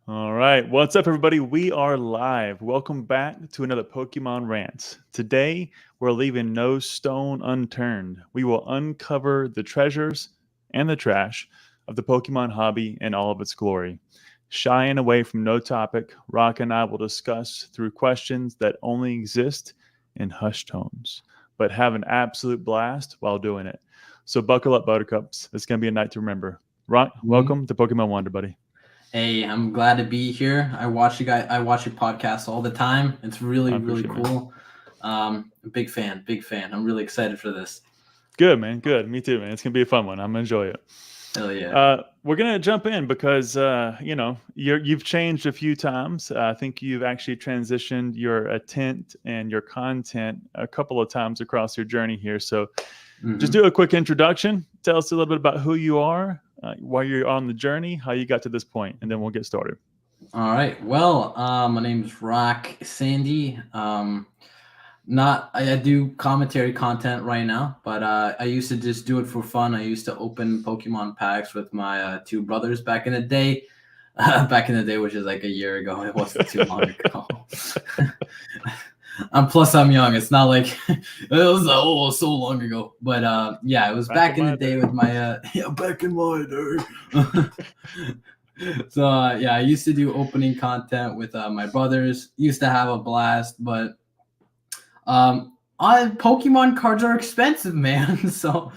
All right. What's up, everybody? We are live. Welcome back to another Pokemon Rants. Today, we're leaving no stone unturned. We will uncover the treasures and the trash of the Pokemon hobby in all of its glory. Shying away from no topic, Rock and I will discuss through questions that only exist in hushed tones, but have an absolute blast while doing it. So buckle up, Buttercups. It's going to be a night to remember. Rock, welcome to Pokemon Wonder, buddy. Hey, I'm glad to be here. I watch your podcast all the time. It's really cool. A big fan. I'm really excited for this. Good, man. Good. Me too, man. It's gonna be a fun one. I'm gonna enjoy it. Hell yeah. We're gonna jump in because you've changed a few times. I think you've actually transitioned your intent and your content a couple of times across your journey here. So, just do a quick introduction. Tell us a little bit about who you are, why you're on the journey, how you got to this point, and then we'll get started. All right. Well, my name is Rock Sandy. I do commentary content right now, but I used to just do it for fun. I used to open Pokemon packs with my two brothers back in the day. Which is like a year ago. It wasn't too long ago. I'm young. It's not like it was so long ago. But it was back in the day with my back in my day. So I used to do opening content with my brothers. Used to have a blast, but Pokemon cards are expensive, man. So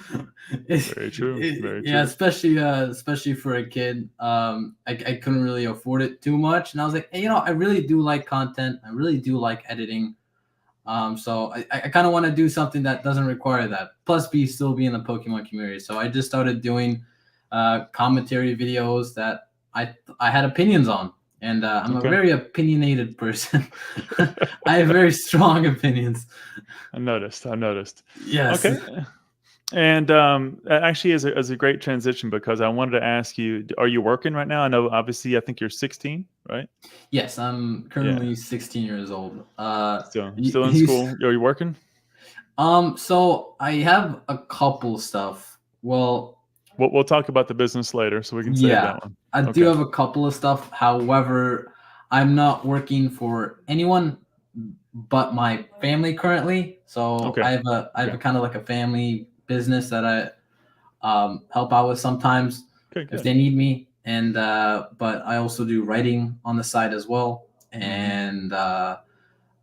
very true. Yeah, especially for a kid. I couldn't really afford it too much, and I was like, hey, I really do like content. I really do like editing. So I kind of want to do something that doesn't require that. Plus, still be in the Pokemon community. So I just started doing commentary videos that I had opinions on, and I'm a very opinionated person. I have very strong opinions. I noticed. Yes. Okay. And that actually is a great transition because I wanted to ask you, are you working right now? I know, obviously, I think you're 16, right? Yes, I'm currently 16 years old. Still in school? Are you working? So I have a couple stuff. Well, we'll talk about the business later, so we can save that one. I do have a couple of stuff. However, I'm not working for anyone but my family currently. So I have a kind of like a family business that I help out with sometimes if they need me. And but I also do writing on the side as well. And I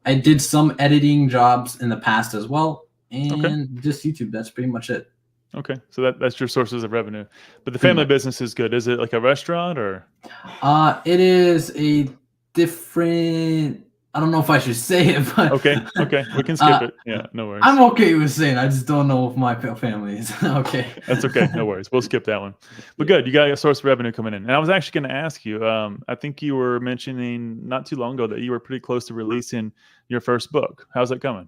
did some editing jobs in the past as well. And just YouTube. That's pretty much it. Okay, so that's your sources of revenue. But the family business is good. Is it like a restaurant or? It is a different. I don't know if I should say it, but okay, we can skip it. Yeah, no worries. I'm okay with saying. I just don't know if my family is okay. That's okay, no worries. We'll skip that one. But good, you got a source of revenue coming in. And I was actually going to ask you. I think you were mentioning not too long ago that you were pretty close to releasing your first book. How's that coming?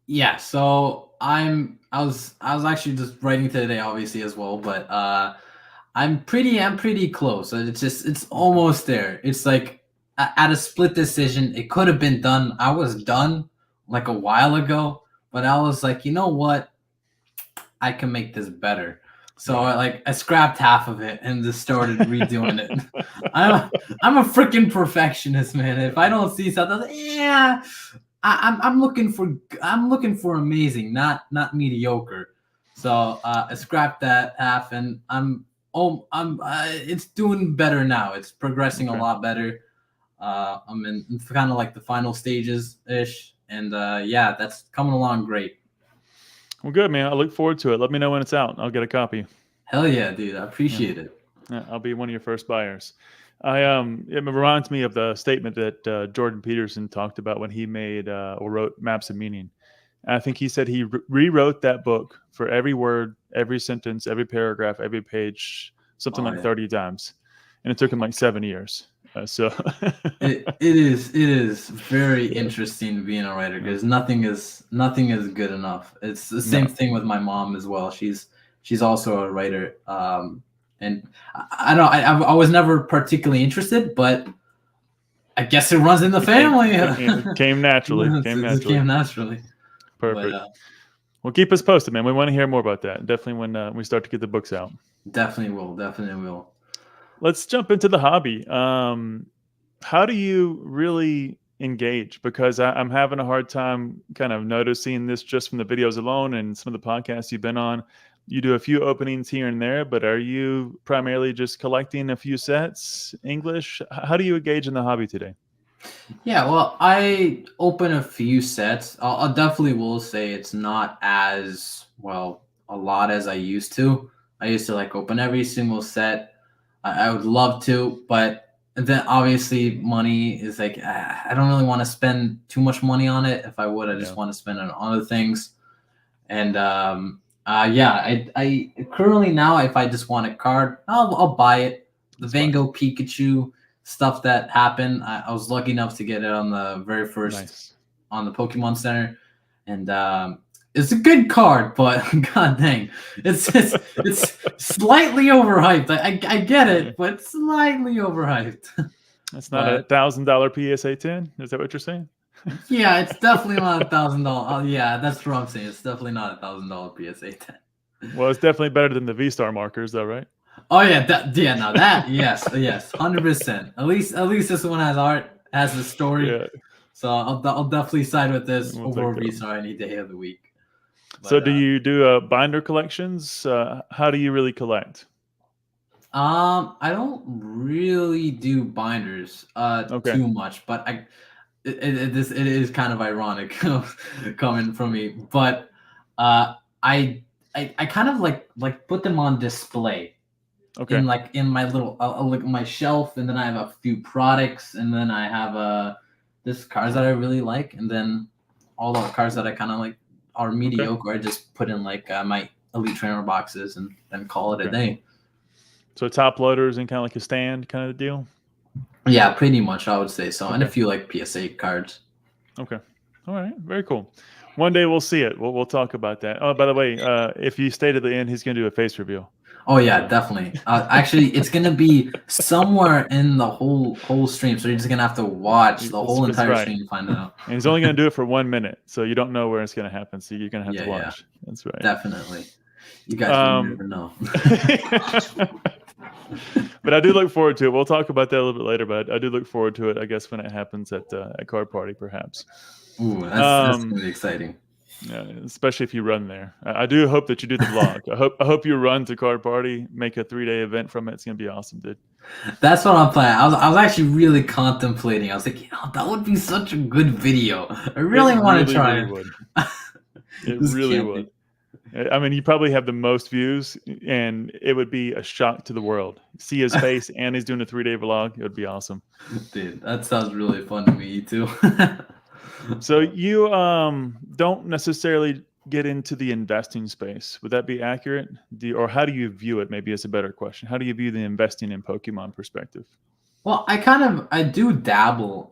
Yeah, so I was actually just writing today, obviously as well, but I'm pretty close. It's almost there. It's like at a split decision. It could have been done. I was done like a while ago, but I was like, you know what? I can make this better. So I scrapped half of it and just started redoing it. I'm a freaking perfectionist, man. If I don't see something, I'm like, I'm looking for amazing, not mediocre. So I scrapped that half, and it's doing better now. It's progressing a lot better. I'm in kind of like the final stages ish, and that's coming along great. Well, good, man. I look forward to it. Let me know when it's out. I'll get a copy. Hell yeah, dude. I appreciate it. Yeah, I'll be one of your first buyers. It reminds me of the statement that Jordan Peterson talked about when he made or wrote Maps of Meaning. I think he said he rewrote that book for every word, every sentence, every paragraph, every page, something 30 times, and it took him like 7 years. It is very interesting being a writer because nothing is good enough. It's the same thing with my mom as well. She's also a writer. And I was never particularly interested, but I guess it runs in the family. It came naturally. It came naturally. Perfect. Well, keep us posted, man. We want to hear more about that. Definitely when we start to get the books out. Definitely will. let's jump into the hobby. How do you really engage? Because I'm having a hard time kind of noticing this just from the videos alone and some of the podcasts you've been on. You do a few openings here and there, but are you primarily just collecting a few sets, English? How do you engage in the hobby today? Yeah, well, I open a few sets. I'll definitely will say it's not as well a lot as I used to. I used to like open every single set. I would love to, but then obviously money is like I don't really want to spend too much money on it. If I would, I just Yeah, want to spend it on other things. And yeah, I currently now if I just want a card, I'll buy it. The that's Van fine. Gogh Pikachu stuff that happened, I was lucky enough to get it on the very first Nice. on the Pokemon Center, and it's a good card, but god dang, it's slightly overhyped. I get Yeah. it, but slightly overhyped. That's not a But $1,000 PSA 10. Is that what you're saying? yeah, it's definitely not $1,000. Yeah, that's what I'm saying. It's definitely not $1,000 PSA 10. Well, it's definitely better than the V-Star markers, though, right? Oh yeah, yeah, no, that yes, 100%. At least this one has art, has a story. Yeah, So I'll definitely side with this we'll over take a those. Vstar any day of the week. So, But do you do binder collections? How do you really collect? I don't really do binders Okay, too much, but it is kind of ironic coming from me. But uh I kind of like put them on display okay, in my little like my shelf, and then I have a few products, and then I have this cars that I really like, and then all the cars that I kind of like are okay, mediocre. I just put in like my elite trainer boxes and then call it a okay. day. So, top loaders and kind of like a stand kind of deal. Yeah, pretty much I would say so, and a Okay, few like PSA cards. okay. All right, very cool. One day we'll see it. We'll talk about that. Oh, by the way, if you stay to the end, he's gonna do a face reveal. Oh yeah, So definitely. Actually, it's gonna be somewhere in the whole stream, so you're just gonna have to watch the whole that's entire right. stream to find out. And he's only gonna do it for 1 minute, so you don't know where it's gonna happen. So you're gonna have to Yeah, yeah, watch. That's right. definitely. You guys would Um, never know. but I do look forward to it. We'll talk about that a little bit later, but I do look forward to it. I guess when it happens at card party, perhaps. Ooh, that's Um, gonna be exciting. yeah, especially if you run there. I do hope that you do the vlog. I hope you run to card party, make a 3-day event from it. It's gonna be awesome, dude. That's what I'm planning. I was actually really contemplating. I was like, that would be such a good video. I It really want to really, try really it. would. It This really can't would. be. I mean, you probably have the most views, and it would be a shock to the world. See his face, and he's doing a 3-day vlog. It would be awesome. Dude, that sounds really fun to me too. So you don't necessarily get into the investing space. Would that be accurate? Or how do you view it? Maybe is a better question. How do you view the investing in Pokemon perspective? Well, I do dabble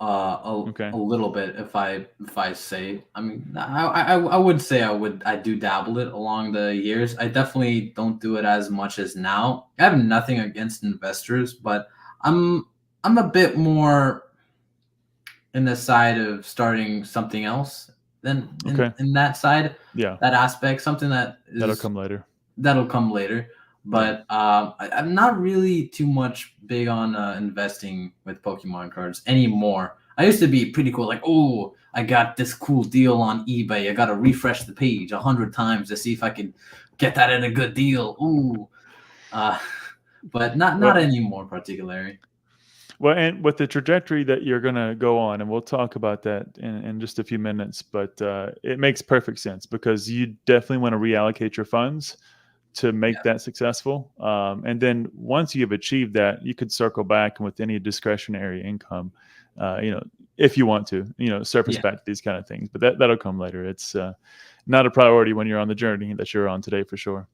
Okay. a little bit if I say. I mean, I would say I do dabble it along the years. I definitely don't do it as much as now. I have nothing against investors, but I'm I'm a bit more in the side of starting something else than Okay. in that side, Yeah. that aspect, something That'll come later. that'll come later. Yeah. But I'm not really too much big on investing with Pokemon cards anymore. I used to be pretty cool, like, oh, I got this cool deal on eBay. I got to refresh the page 100 times to see if I can get that at a good deal. Ooh, uh, but not Well, anymore, particularly. well, and with the trajectory that you're going to go on, and we'll talk about that in just a few minutes, but it makes perfect sense because you definitely want to reallocate your funds to make Yeah, that successful. And then once you've achieved that, you could circle back and with any discretionary income, if you want to, surface yeah, back to these kind of things. But that'll come later. It's not a priority when you're on the journey that you're on today for sure.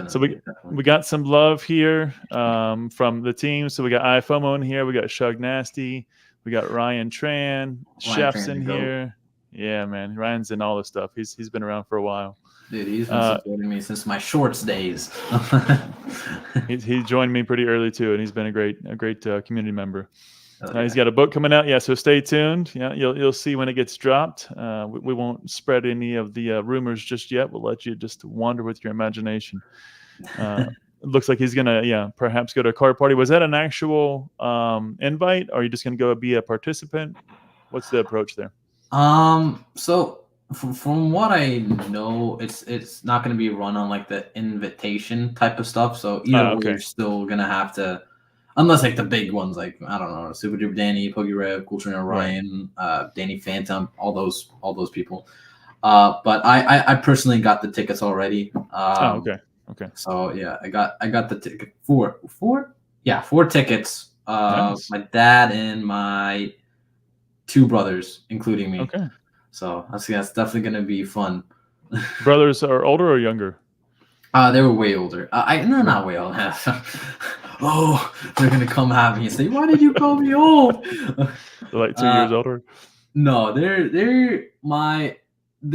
So definitely, we definitely. got some love here from the team. So we got iFomo in here. We got Shug Nasty. We got Ryan Tran. Ryan Chef's Tran to in go. here. Yeah, man. Ryan's in all this stuff. He's been around for a while. Dude, he's been Uh, supporting me since my shorts days. he joined me pretty early too, and he's been a great community member. Oh He's yeah. got a book coming out, yeah. So stay tuned. Yeah, you'll see when it gets dropped. We won't spread any of the rumors just yet. We'll let you just wander with your imagination. Uh, it looks like he's gonna perhaps go to a card party. Was that an actual invite, or are you just gonna go be a participant? What's the approach there? So from what I know, it's not going to be run on like the invitation type of stuff. So either way, Okay. you're still gonna have to, unless like the big ones, like I don't know, Super Duper Danny, Pokey Rev, Cool Trainer Ryan, Danny Phantom, all those people. But I personally got the tickets already. Okay. So yeah, I got the ticket four tickets. Nice. My dad and my two brothers, including me. Okay. So that's definitely gonna be fun. Brothers are older or younger? They were way older. No, not way old. Oh, they're gonna come at me and say, "Why did you call me old?" They're like 2 years older. No, they're the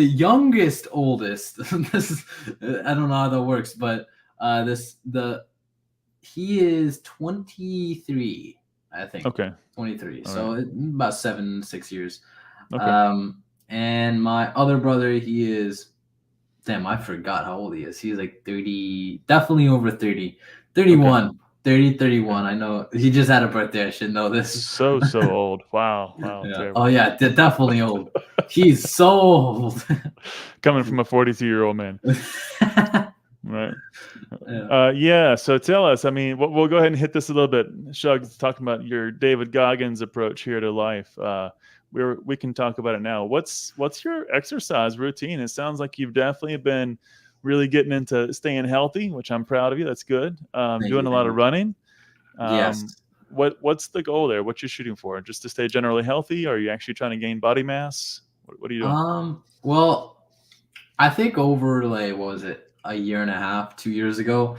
youngest, oldest. This is, I don't know how that works, but he is 23, I think. Okay. 23. All So right. about 6 years. Okay. And my other brother, he is, damn, I forgot how old he is. He's like 30, definitely over 30. 31. Okay. 30, 31. I know he just had a birthday. I should know this. So old. Wow. Yeah. Terrible. Oh yeah, definitely old. He's so old. Coming from a 42-year-old man. Right. Yeah. So tell us. I mean, we'll go ahead and hit this a little bit. Shug's talking about your David Goggins approach here to life. We can talk about it now. What's your exercise routine? It sounds like you've definitely been really getting into staying healthy, which I'm proud of you. That's good. Doing a lot of running. Yes. What's the goal there? What you're shooting for? Just to stay generally healthy? Or are you actually trying to gain body mass? What are you doing? Well, I think over like, what was it, a year and a half, 2 years ago,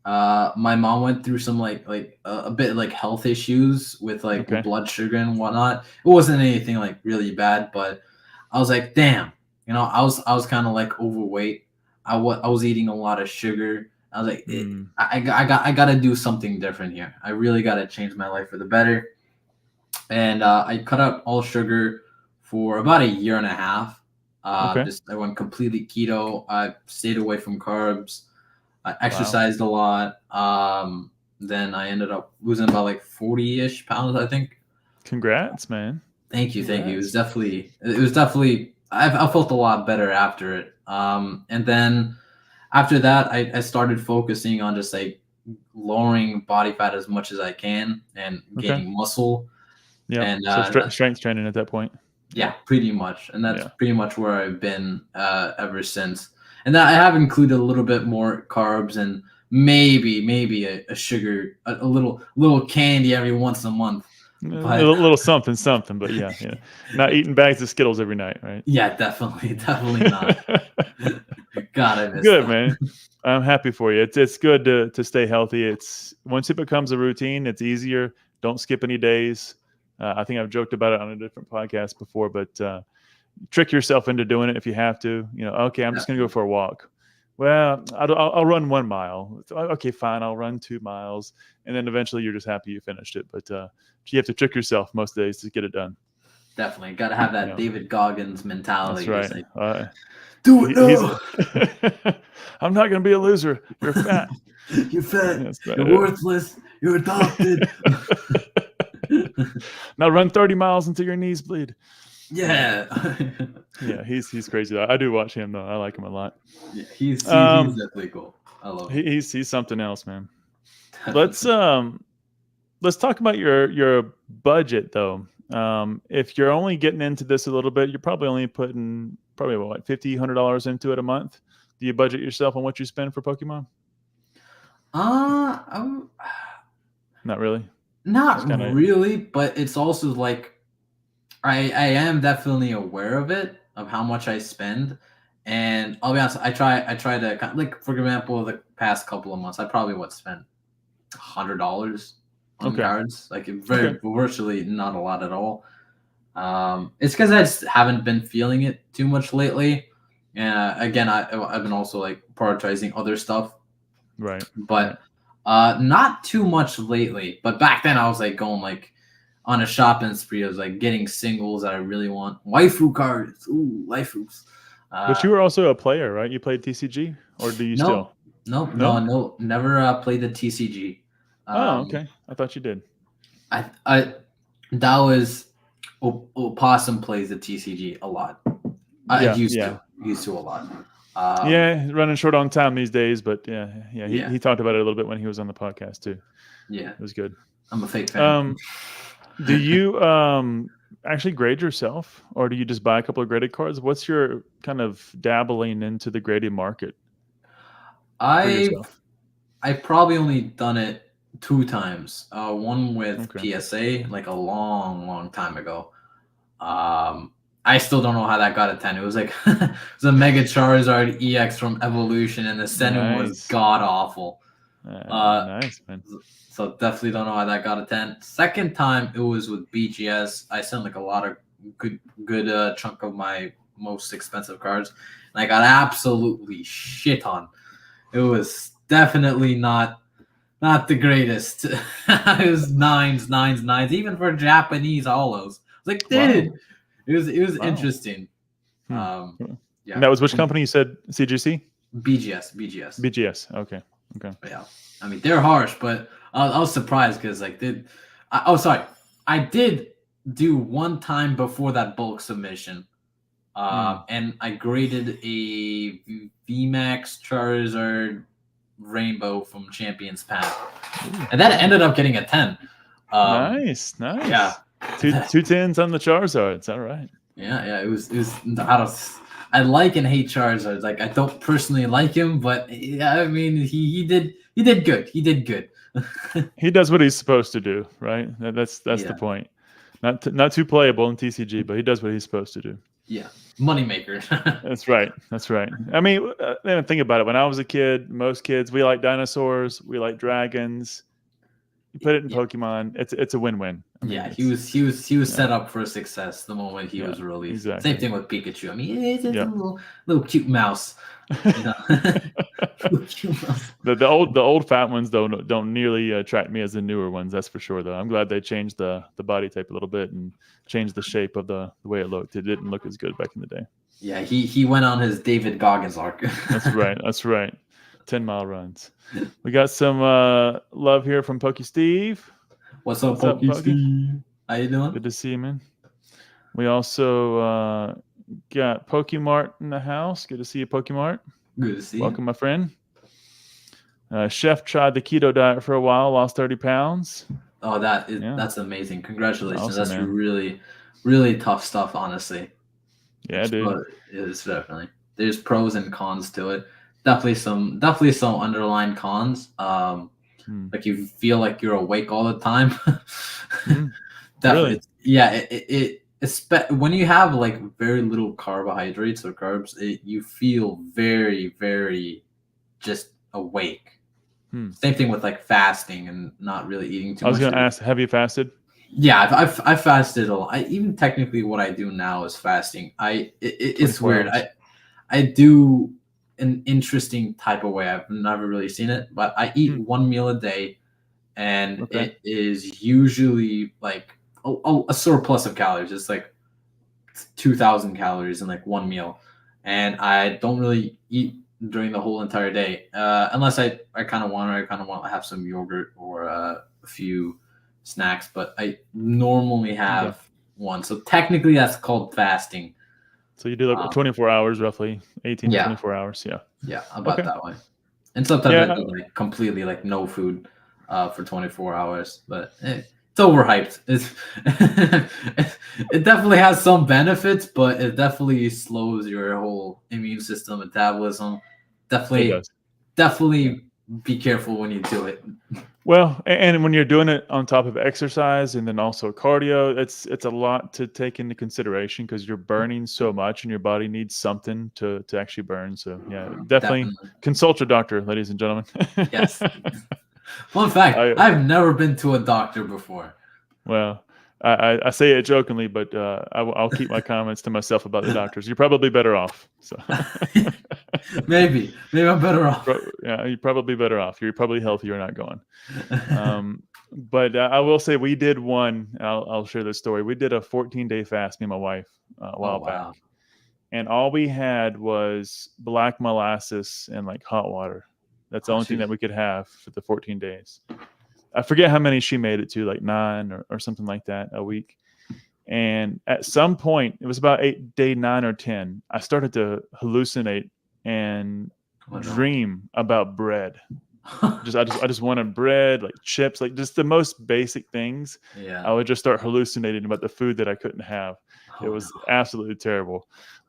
my mom went through some like a bit like health issues with like Okay. blood sugar and whatnot. It wasn't anything like really bad, but I was like, damn, I was kind of like overweight. I was eating a lot of sugar. I was like, I got to do something different here. I really got to change my life for the better. And I cut out all sugar for about a year and a half. Okay. I went completely keto. I stayed away from carbs. I exercised a lot. Then I ended up losing about like 40-ish pounds, I think. Congrats, man. Thank you. It was definitely, I felt a lot better after it. And then after that, I started focusing on just like lowering body fat as much as I can and gaining muscle. Yeah. And So strength training at that point. yeah, pretty much. And that's pretty much where I've been ever since. And that I have included a little bit more carbs and maybe a sugar, a little candy every once a month. But, a little something, but yeah. Not eating bags of Skittles every night, right? Yeah, definitely not. God, I miss good, that. man. I'm happy for you. It's good to stay healthy. It's once it becomes a routine, it's easier. Don't skip any days. I think I've joked about it on a different podcast before, but trick yourself into doing it if you have to. Okay, I'm just going to go for a walk. Well, I'll run 1 mile. Okay, fine. I'll run 2 miles. And then eventually you're just happy you finished it. But you have to trick yourself most days to get it done. Definitely. Got to have that David Goggins mentality. That's right. Like, do it now. I'm not going to be a loser. You're fat. You're fat. You're worthless. You're adopted. Now run 30 miles until your knees bleed. Yeah. Yeah, he's crazy. I do watch him though. I like him a lot. Yeah, he's definitely cool. I love him. He's something else, man. Let's talk about your budget though. If you're only getting into this a little bit, you're probably only putting what, $50, $100 into it a month. Do you budget yourself on what you spend for Pokemon? Not really. Not really, but it's also like I am definitely aware of it, of how much I spend, and I'll be honest, I try to, like, for example, the past couple of months, I probably spent $100 on cards, like virtually not a lot at all. It's because I just haven't been feeling it too much lately, and again, I've been also like prioritizing other stuff, right? But not too much lately. But back then, I was like going like on a shopping spree. I was like getting singles that I really want, waifu cards, waifus. But you were also a player, right? You played TCG, or do you still? Nope, No? no, never played the TCG. Oh, Um, okay. I thought you did. I that was Opossum plays the TCG a lot. I Yeah, used yeah. to a lot. Yeah, running short on time these days, but yeah. He, Yeah, he talked about it a little bit when he was on the podcast too. yeah. It was good. I'm a fake fan. Um, do you actually grade yourself, or do you just buy a couple of graded cards? What's your kind of dabbling into the graded market for I've yourself? I've probably only done it 2 times. One with Okay. PSA, like a long, long time ago. I still don't know how that got a 10. It was like it was a Mega Charizard EX from Evolution, and the sentiment was Nice. god awful. Uh, Nice, man. so definitely don't know how that got a 10. Second time it was with BGS. I sent like a lot of good chunk of my most expensive cards, and I got absolutely shit on. It was definitely not the greatest. It was nines, even for Japanese holos. I was like, Wow. dude, it was Wow. interesting. Hmm. Um, And yeah, that was which company you said? CGC? BGS. BGS. Okay. Okay. Yeah, I mean they're harsh, but I was surprised because like oh sorry, I did do one time before that bulk submission. Hmm. And I graded a VMAX Charizard Rainbow from Champions Pack, Ooh, and that wow. ended up getting a 10. Nice. Yeah, Nice. Two tens on the Charizards. All right. yeah. It was I like and hate Charizard. Like I don't personally like him, but yeah, I mean he did good. He did good. He does what he's supposed to do, right? That's the Yeah, point. Not too playable in TCG, but he does what he's supposed to do. yeah. Moneymaker. That's right. That's right. I mean, think about it. When I was a kid, most kids we like dinosaurs, we like dragons. You put it in Yeah, Pokemon, it's a win-win. I mean, yeah. He it's was he was he was yeah, set up for success the moment he yeah, was released. Same exactly. thing with Pikachu. I mean, it's just a Yeah. little cute mouse. You know, little cute mouse. The old fat ones don't nearly attract me as the newer ones. That's for sure. Though I'm glad they changed the body type a little bit and changed the shape of the way it looked. It didn't look as good back in the day. Yeah, he went on his David Goggins arc. That's right. That's right. 10-mile runs. We got some love here from Pokey Steve. What's up, What's up, Pokey Pokey? Steve? How you doing? Good to see you, man. We also got Pokemart in the house. Good to see you, Pokemart. Good to see you. Welcome, my friend. Chef tried the keto diet for a while, lost 30 pounds. Oh, Yeah, that's amazing. Congratulations. awesome, That's man. really, really tough stuff, honestly. Yeah, dude. It's definitely there's pros and cons to it. Definitely some underlying cons. Hmm. Like you feel like you're awake all the time. Hmm. Definitely, Really? yeah. When you have like very little carbohydrates or carbs, you feel very, very just awake. Hmm. Same thing with like fasting and not really eating too I was much. gonna ask, have you fasted? Yeah, I've fasted a lot. Even technically, what I do now is fasting. It's 24 weird. hours. I do an interesting type of way. I've never really seen it, but I eat Hmm. one meal a day, and Okay. it is usually like a surplus of calories. It's like 2,000 calories in like one meal, and I don't really eat during the whole entire day, unless I kind of want to have some yogurt or a few snacks. But I normally Okay. have one, so technically that's called fasting. So you do like Um, 24 hours, roughly 18 to yeah, 24 hours. Yeah. yeah, about Okay. that way. And sometimes I Yeah. do like completely like no food for 24 hours, but it's overhyped. It definitely has some benefits, but it definitely slows your whole immune system, metabolism. It Definitely, does. Yeah. definitely be careful when you do it. Well, and when you're doing it on top of exercise and then also cardio, it's a lot to take into consideration because you're burning so much and your body needs something to actually burn. So yeah, definitely Definitely. consult your doctor, ladies and gentlemen. Yes. Fun fact, I I've never been to a doctor before. well, I say it jokingly, but I'll keep my comments to myself about the doctors. You're probably better off. So Maybe I'm better off. yeah, you're probably better off. You're probably healthier not going. But I will say we did one. I'll share this story. We did a 14-day fast, me and my wife, a Oh while back, wow. and all we had was black molasses and like hot water. That's the Oh, only thing that jeez. we could have for the 14 days. I forget how many she made it to, like 9 or something like that a week. And at some point, it was about day 9 or 10, I started to hallucinate and Oh, no. dream about bread. I just wanted bread, like chips, like just the most basic things. Yeah. I would just start hallucinating about the food that I couldn't have. It Oh, was absolutely terrible,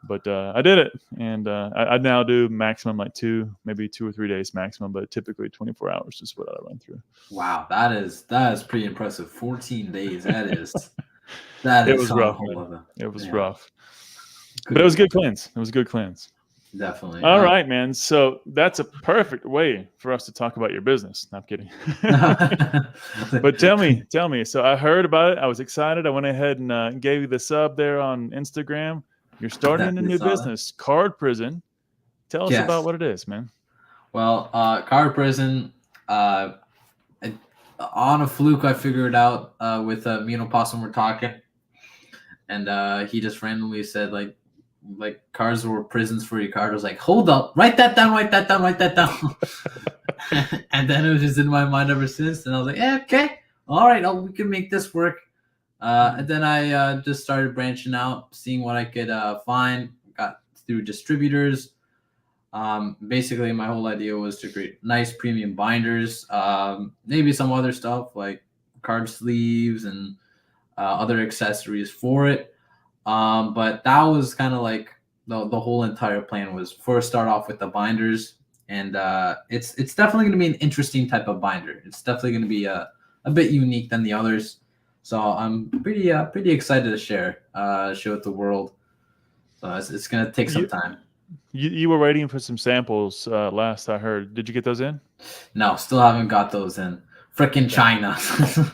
but I did it, and I now do maximum like 2, maybe 2 or 3 days maximum, but typically 24 hours is what I run through. wow, that is pretty impressive. 14 days. That It is was on a rough, whole man. other. It was Yeah, rough, but it good was a good lord. cleanse. It was a good cleanse. Definitely. All right, man. So that's a perfect way for us to talk about your business. No, I'm kidding. But tell me. So I heard about it. I was excited. I went ahead and gave you the sub there on Instagram. You're starting a Definitely new saw that. business, Card Prison. Tell us about Yes. what it is, man. Well, car prison. Uh, I, on a fluke, I figured out with me and Opossum were talking, and he just randomly said like cars were prisons for your car. I was like, hold up, write that down, write that down, write that down. And then it was just in my mind ever since. And I was like, yeah, okay, all right, we can make this work. And then I just started branching out, seeing what I could find. Got through distributors. Basically, my whole idea was to create nice premium binders, maybe some other stuff like card sleeves and other accessories for it. But that was kind of like the whole entire plan was first start off with the binders, and it's definitely going to be an interesting type of binder. It's definitely going to be a bit unique than the others. So I'm pretty excited to share with the world. So it's going to take some You, time. you were waiting for some samples last I heard. Did you get those in? No, still haven't got those in. Frickin' Okay. China. Oh,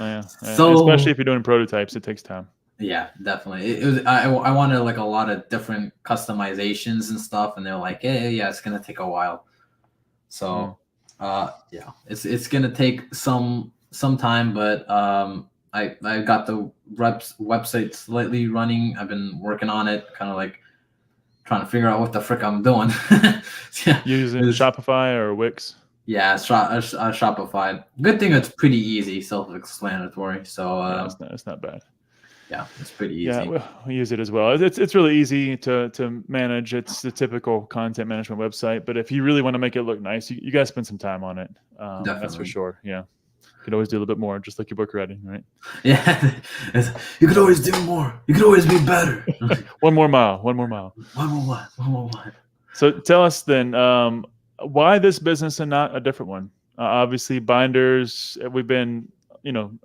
yeah. Especially So if you're doing prototypes, it takes time. yeah, definitely. It was I wanted like a lot of different customizations and stuff, and they're like, yeah, it's gonna take a while. Mm. So yeah, it's gonna take some time, but I got the reps website slightly running. I've been working on it, kind of like trying to figure out what the frick I'm doing. Yeah, You using Shopify or Wix? yeah, Shopify. Good thing it's pretty easy, self-explanatory. So Yeah, it's not bad. yeah, it's pretty Yeah, easy. we use it as well. It's really easy to manage. It's the typical content management website, but if you really want to make it look nice, you got to spend some time on it. That's for Definitely. sure. Yeah, you could always do a little bit more, just like your book writing, right? Yeah, you could always do more. You could always be better. One more mile. One more mile. One more one. So tell us then, why this business and not a different one? Obviously, binders. We've been,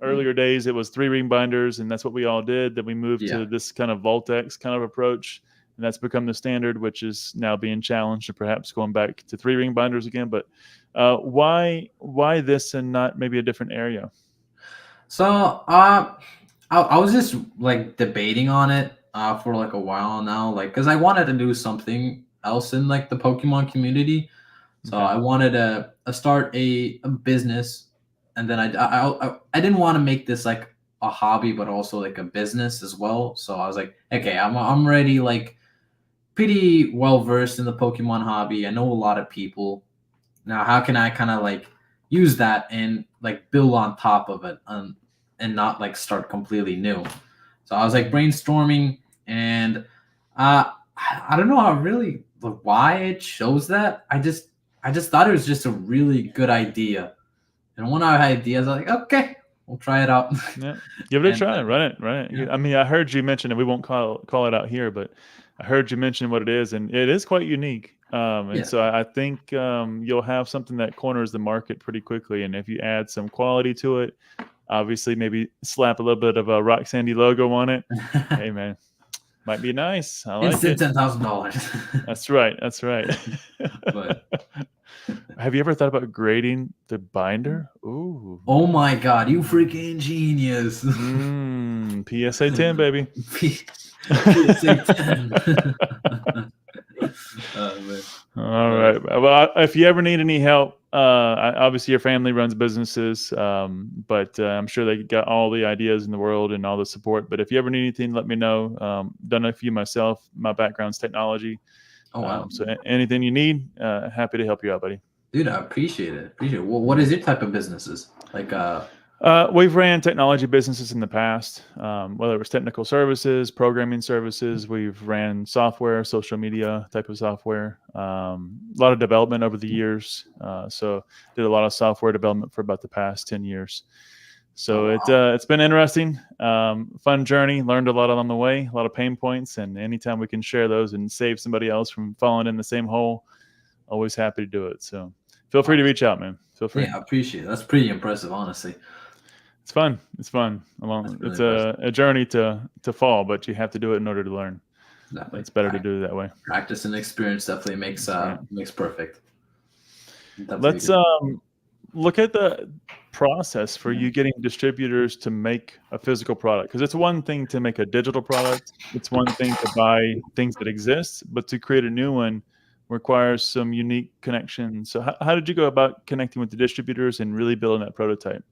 earlier days it was 3-ring binders, and that's what we all did. Then we moved Yeah. to this kind of Voltex kind of approach, and that's become the standard, which is now being challenged, and perhaps going back to 3-ring binders again. But why this and not maybe a different area? So I was just like debating on it for like a while now, like because I wanted to do something else in like the Pokemon community. So Okay. I wanted to start a business, and then I didn't want to make this like a hobby, but also like a business as well. So I was like, okay, I'm already like pretty well versed in the Pokemon hobby. I know a lot of people. Now, how can I kind of like use that and like build on top of it, and not like start completely new? So I was like brainstorming, and I don't know how really why it shows that. I just thought it was just a really good idea, and one of our ideas, I was like, okay, we'll try it out. Yeah, give it a And try. Run yeah, it. I mean, I heard you mention, and we won't call it out here, but I heard you mention what it is, and it is quite unique. And yeah, so I think you'll have something that corners the market pretty quickly. And if you add some quality to it, obviously maybe slap a little bit of a Rock Sandy logo on it. Hey, man, might be nice. I like instant it. $10,000. That's right. That's right. But Have you ever thought about grading the binder? Ooh. oh my god, you freaking genius! PSA 10, baby. PSA 10. Man. All right. Well, if you ever need any help, obviously your family runs businesses, but I'm sure they got all the ideas in the world and all the support. But if you ever need anything, let me know. Done a few myself. My background's technology. Oh wow. So anything you need, happy to help you out, buddy. Dude, I appreciate it. Appreciate it. Well, what is your type of businesses? Like, We've ran technology businesses in the past, whether it was technical services, programming services. We've ran software, social media type of software. A lot of development over the years. So did a lot of software development for about the past 10 years. oh So wow. it's been interesting, fun journey. Learned a lot along the way, a lot of pain points, and anytime we can share those and save somebody else from falling in the same hole, always happy to do it. So feel free to reach out, man. Feel free. Yeah, I appreciate it. That's pretty impressive, honestly. It's fun. It's fun. That's really It's impressive. a journey to fall, but you have to do it in order to learn. Definitely. It's better to do it that way. Practice and experience definitely That's right. makes perfect. Definitely. Let's look at the process for you getting distributors to make a physical product, because it's one thing to make a digital product. It's one thing to buy things that exist, but to create a new one requires some unique connections. So how did you go about connecting with the distributors and really building that prototype?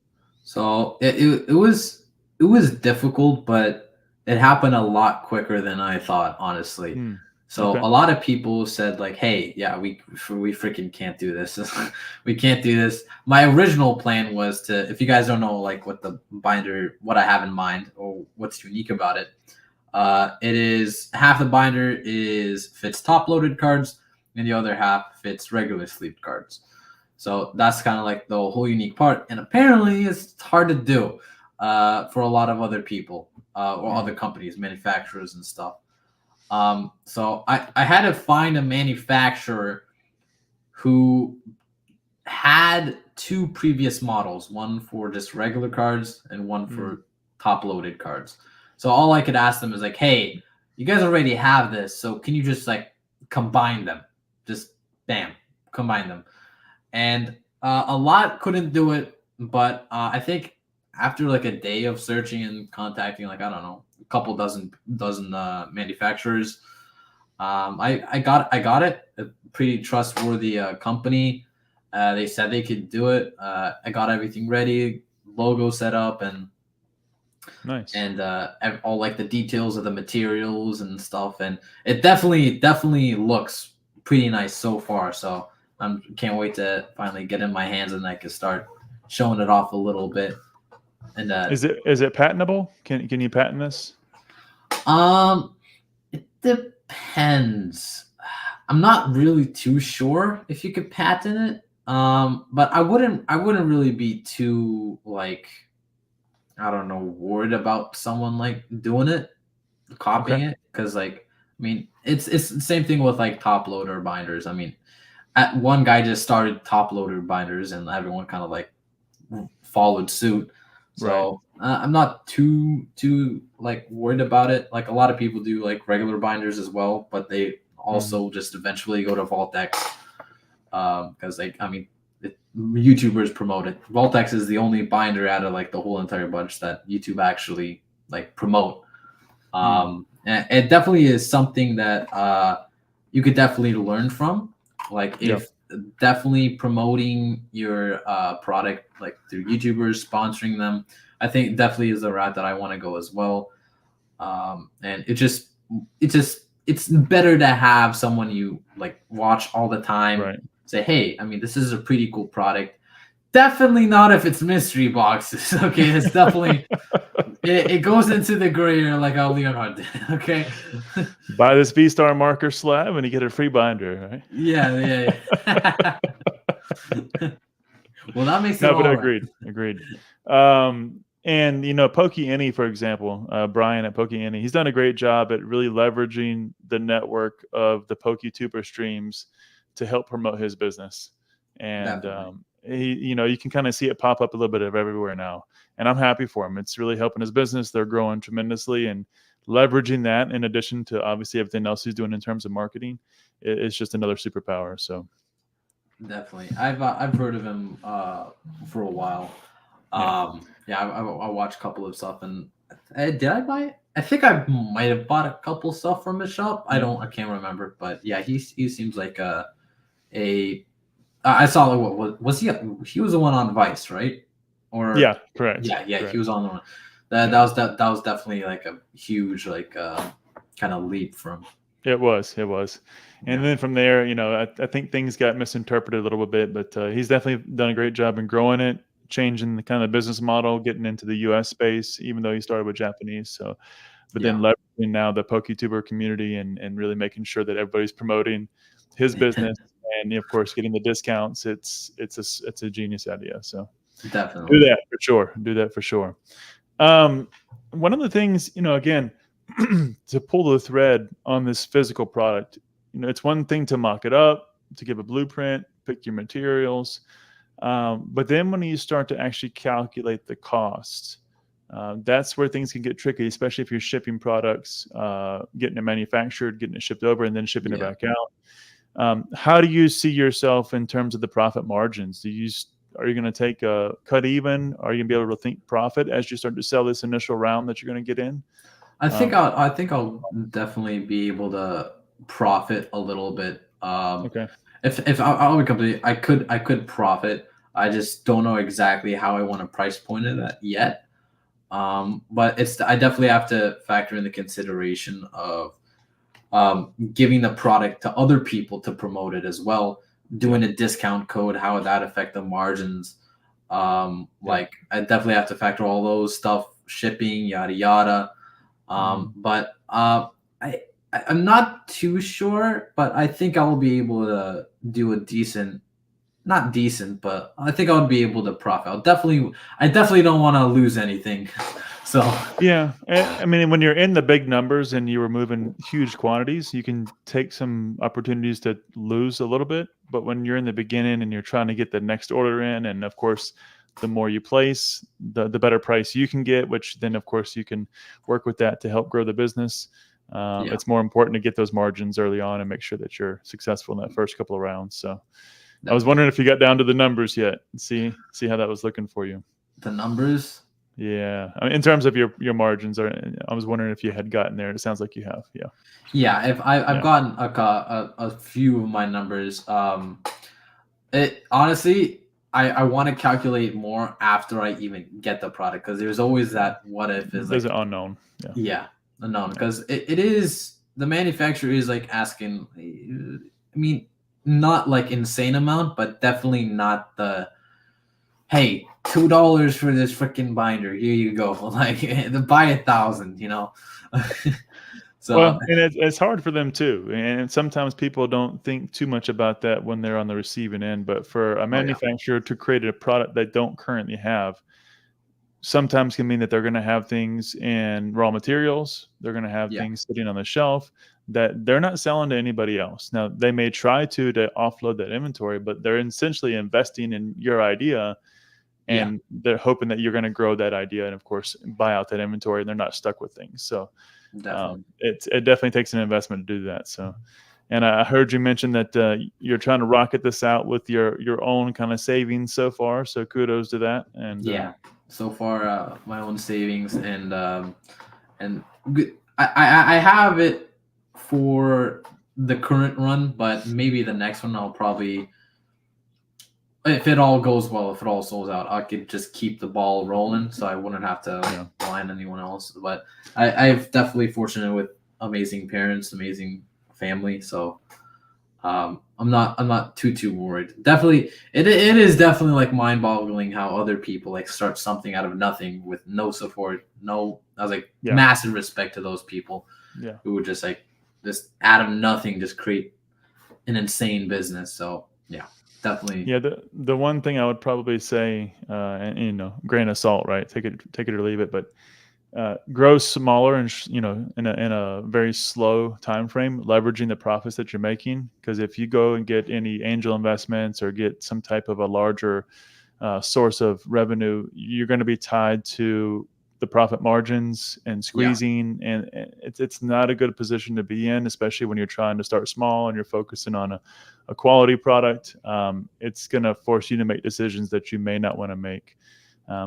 So it was difficult, but it happened a lot quicker than I thought, honestly. Hmm. So Okay. a lot of people said like, "Hey, yeah, we freaking can't do this. We can't do this." My original plan was to, if you guys don't know like what the binder, what I have in mind or what's unique about it, it is half the binder is fits top loaded cards, and the other half fits regular sleeved cards. So that's kind of like the whole unique part. And apparently, it's hard to do for a lot of other people or Hmm. other companies, manufacturers, and stuff. So I had to find a manufacturer who had two previous models, one for just regular cards and one Hmm. for top loaded cards. So all I could ask them is like, hey, you guys already have this, so can you just like combine them? Just bam, combine them. And a lot couldn't do it, but I think after like a day of searching and contacting, like I don't know, a couple dozen manufacturers, I got it. A pretty trustworthy company. They said they could do it. I got everything ready, logo set up, Nice. and all like the details of the materials and stuff. And it definitely looks pretty nice so far. So I can't wait to finally get in my hands and I can start showing it off a little bit. And Is it patentable? Can you patent this? um, it depends. I'm not really too sure if you could patent it. But I wouldn't really be too like I don't know worried about someone like doing it, copying Okay. it, because like I mean it's the same thing with like top loader binders. I mean, one guy just started top loader binders and everyone kind of like followed suit. Right. So I'm not too like worried about it. Like a lot of people do like regular binders as well, but they Mhm. also just eventually go to Vaultex because like I mean YouTubers promote it. Vaultex is the only binder out of like the whole entire bunch that YouTube actually like promote. Mm. And it definitely is something that you could definitely learn from. Like Yeah. if definitely promoting your product like through YouTubers, sponsoring them, I think definitely is the route that I want to go as well. And it's better to have someone you like watch all the time Right. say, hey, I mean, this is a pretty cool product. Definitely not if it's mystery boxes. Okay, it's definitely it goes into the gray area like how Leonhard did. Okay. Buy this V-Star marker slab and you get a free binder, right? Yeah. Well, that makes it No, but all right. agreed. And Pokey Any, for example, Brian at Pokey Any, he's done a great job at really leveraging the network of the PokeTuber streams to help promote his business. And Definitely. you can kind of see it pop up a little bit of everywhere now. And I'm happy for him. It's really helping his business. They're growing tremendously, and leveraging that in addition to obviously everything else he's doing in terms of marketing, it's just another superpower. So Definitely. I've heard of him for a while. yeah. Yeah, I watched a couple of stuff and did I buy it? I think I might have bought a couple stuff from his shop. Yeah. I can't remember, but yeah, he seems like a I saw like what was he was the one on Vice, right? Or Yeah, correct. yeah, he Correct. was on the one. Yeah. That was definitely like a huge like kind of leap from. It was, and Yeah. then from there, I think things got misinterpreted a little bit, but he's definitely done a great job in growing it, changing the kind of business model, getting into the U.S. space, even though he started with Japanese. So, but then Yeah. leveraging now the PokeTuber community and really making sure that everybody's promoting his business and of course getting the discounts. It's a genius idea. So do Definitely. that for sure. Do that for sure. Um, One of the things, again, to pull the thread on this physical product, it's one thing to mock it up, to give a blueprint, pick your materials, but then when you start to actually calculate the costs, that's where things can get tricky, especially if you're shipping products, getting it manufactured, getting it shipped over, and then shipping it Yeah. back out. How do you see yourself in terms of the profit margins? Are you going to take a cut even? Are you going to be able to think profit as you start to sell this initial round that you're going to get in? Um, I think I'll definitely be able to profit a little bit. okay. If I'll be completely, I could profit. I just don't know exactly how I want to price point it at yet. But I definitely have to factor in the consideration of giving the product to other people to promote it as well, Yeah. doing a discount code, how would that affect the margins? Yeah. Like I definitely have to factor all those stuff, shipping, yada yada. Mhm. But I'm not too sure, but I think I will be able to do a decent, not decent, but I think I would be able to profit. I definitely don't want to lose anything. So Yeah, I mean, when you're in the big numbers and you were moving huge quantities, you can take some opportunities to lose a little bit. But when you're in the beginning and you're trying to get the next order in, and of course, the more you place, the better price you can get, which then, of course, you can work with that to help grow the business. yeah, It's more important to get those margins early on and make sure that you're successful in that first couple of rounds. So, I was definitely. wondering if you got down to the numbers yet. See how that was looking for you. The numbers. Yeah, I mean, in terms of your margins, or I was wondering if you had gotten there. It sounds like you have. Yeah, Yeah, if I've yeah, gotten a few of my numbers. It honestly, I want to calculate more after I even get the product because there's always yeah. that what if is There's like an unknown. Yeah, yeah unknown yeah, because it is the manufacturer is like asking. I mean, not like insane amount, but definitely not the hey $2 for this freaking binder. Here you go, like the buy 1,000. So Well, and it's hard for them too, and sometimes people don't think too much about that when they're on the receiving end. But for a oh yeah, manufacturer to create a product they don't currently have, sometimes can mean that they're going to have things in raw materials. They're going to have yeah, things sitting on the shelf that they're not selling to anybody else. Now, they may try to offload that inventory, but they're essentially investing in your idea yeah, and they're hoping that you're going to grow that idea and, of course, buy out that inventory and they're not stuck with things. So definitely. it definitely takes an investment to do that. So, and I heard you mention that you're trying to rocket this out with your own kind of savings so far. So kudos to that. And Yeah. So far, my own savings and I have it for the current run, but maybe the next one I'll probably, if it all goes well, if it all souls out, I could just keep the ball rolling, so I wouldn't have to like yeah, rely on anyone else. But I've definitely fortunate with amazing parents, amazing family, so I'm not too worried. Definitely, it is definitely like mind boggling how other people like start something out of nothing with no support, no. I was like yeah, massive respect to those people yeah. who would just like just out of nothing just create an insane business. So yeah, definitely. Yeah, the one thing I would probably say, and grain of salt, right? Take it or leave it, but grow smaller and in a very slow time frame, leveraging the profits that you're making. Because if you go and get any angel investments or get some type of a larger source of revenue, you're going to be tied to the profit margins and Yeah, squeezing, and it's not a good position to be in, especially when you're trying to start small and you're focusing on a quality product. It's going to force you to make decisions that you may not want to make.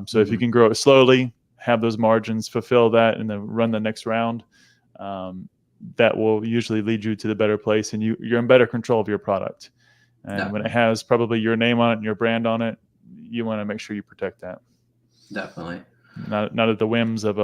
So if you hmm can grow it slowly, have those margins, fulfill that, and then run the next round, um, that will usually lead you to the better place, and you're in better control of your product. And when it definitely, has probably your name on it and your brand on it, you want to make sure you protect that. definitely. Not at the whims of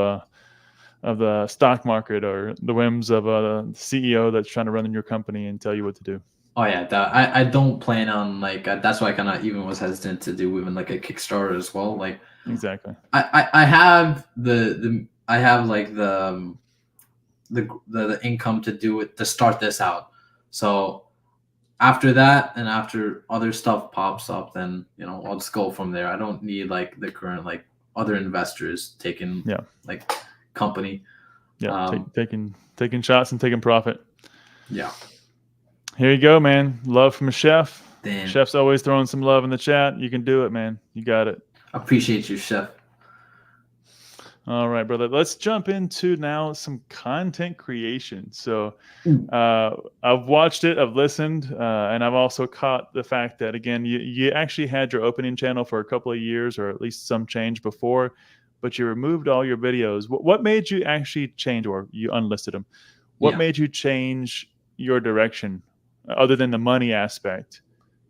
the stock market or the whims of a CEO that's trying to run your company and tell you what to do. Oh yeah, I don't plan on like that's why I kind of even was hesitant to do even like a Kickstarter as well. Like Exactly. I have I have like the income to do it to start this out. So after that and after other stuff pops up, then I'll just go from there. I don't need like the current like other investors taking Yeah. like company. Yeah. Taking shots and taking profit. Yeah. Here you go, man. Love from a chef. Damn. Chef's always throwing some love in the chat. You can do it, man. You got it. Appreciate you, chef. All right, brother. Let's jump into now some content creation. So I've watched it, I've listened, and I've also caught the fact that, again, you actually had your opening channel for a couple of years or at least some change before, but you removed all your videos. What made you actually change, or you unlisted them? What made you change your direction other than the money aspect?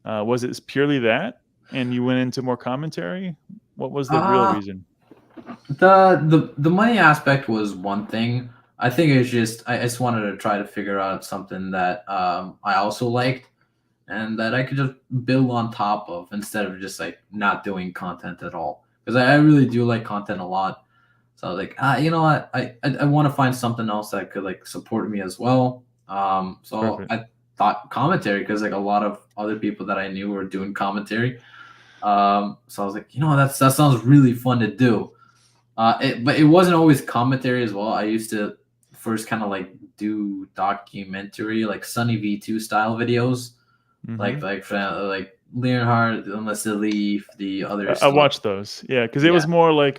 Was it purely that and you went into more commentary? What was the real reason? The money aspect was one thing. I think it's just I just wanted to try to figure out something that I also liked and that I could just build on top of instead of just like not doing content at all. Because I really do like content a lot. So I was like, you know what, I want to find something else that could like support me as well. So Perfect. I thought commentary because like a lot of other people that I knew were doing commentary. So I was like, that sounds really fun to do. But it wasn't always commentary as well. I used to first kind of like do documentary, like Sunny V2 style videos, Mm-hmm. like Leonhard, Unless the Leaf, the others. I watched those. Yeah, because it Yeah, was more like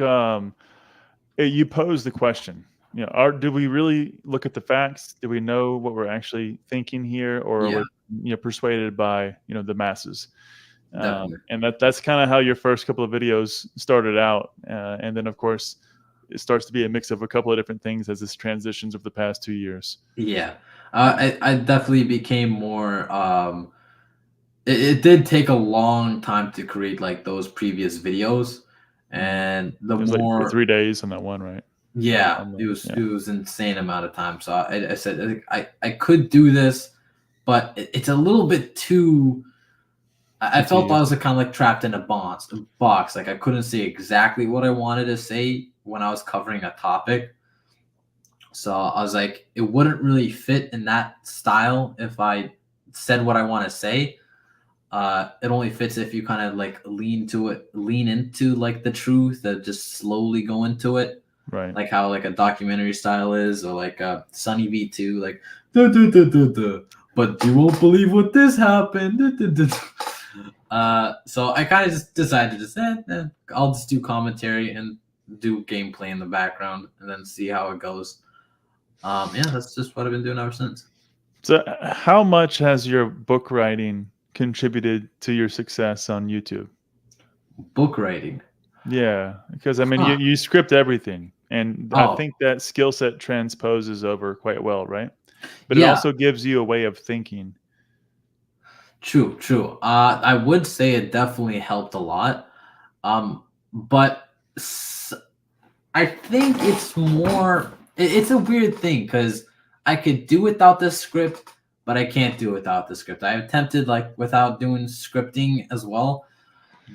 you posed the question. Do we really look at the facts? Do we know what we're actually thinking here, or are yeah, we persuaded by the masses? definitely. And that's kind of how your first couple of videos started out, and then of course it starts to be a mix of a couple of different things as this transitions over the past 2 years. Yeah, I definitely became more. It did take a long time to create like those previous videos, and the It was like more 3 days on that one, right? yeah, On it the, was yeah, it was insane amount of time. So I said I could do this, but it's a little bit too. I too felt I tedious. was like, kind of like trapped in a box. Like I couldn't say exactly what I wanted to say when I was covering a topic. So I was like, it wouldn't really fit in that style if I said what I want to say. It only fits if you kind of like lean into like the truth, that just slowly go into it, Right. like how like a documentary style is, or like a Sunny V2, like duh, duh, duh, duh, duh. But you won't believe what this happened. Duh, duh, duh, duh. So I kind of just decided to just I'll just do commentary and do gameplay in the background and then see how it goes. Yeah, that's just what I've been doing ever since. So, how much has your book writing contributed to your success on YouTube? Book writing. Yeah, because I mean, Huh. you script everything, and I Oh, think that skill set transposes over quite well, right? But it yeah, also gives you a way of thinking. true, true. I would say it definitely helped a lot. But I think it's more. It's a weird thing because I could do without the script, but I can't do without the script. I attempted like without doing scripting as well,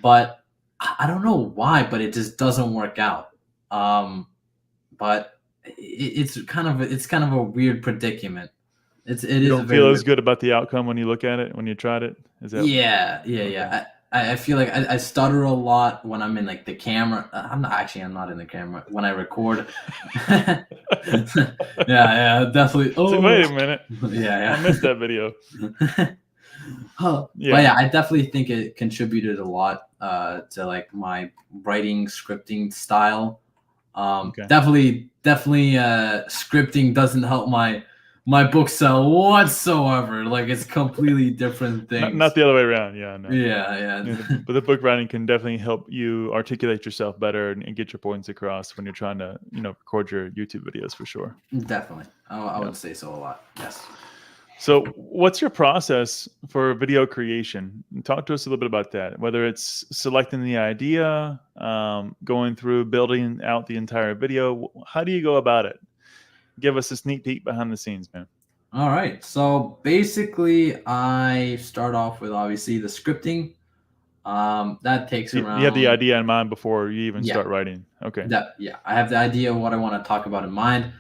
but I don't know why, but it just doesn't work out. But it's kind of a weird predicament. It You is a don't very feel as weird. good about the outcome when you look at it when you tried it. Is that Yeah, yeah, okay? yeah. I feel like I stutter a lot when I'm in like the camera. I'm not in the camera when I record. Yeah, yeah, definitely. So Oh, wait a minute, I yeah, missed that video. yeah. But Yeah, yeah, I definitely think it contributed a lot to like my writing scripting style. okay. Definitely scripting doesn't help my book sell whatsoever. Like it's completely different Not things. the other way around. Yeah, no. Yeah, Yeah, yeah. but the book writing can definitely help you articulate yourself better and get your points across when you're trying to, record your YouTube videos for sure. Definitely. I Yeah. would say so a lot. Yes. So, what's your process for video creation? Talk to us a little bit about that. Whether it's selecting the idea, going through building out the entire video. How do you go about it? Give us a sneak peek behind the scenes, man. All right. So basically, I start off with obviously the scripting. That takes You have the around, idea in mind before you even yeah, start writing. Okay. I have the idea of what I want to talk about in mind.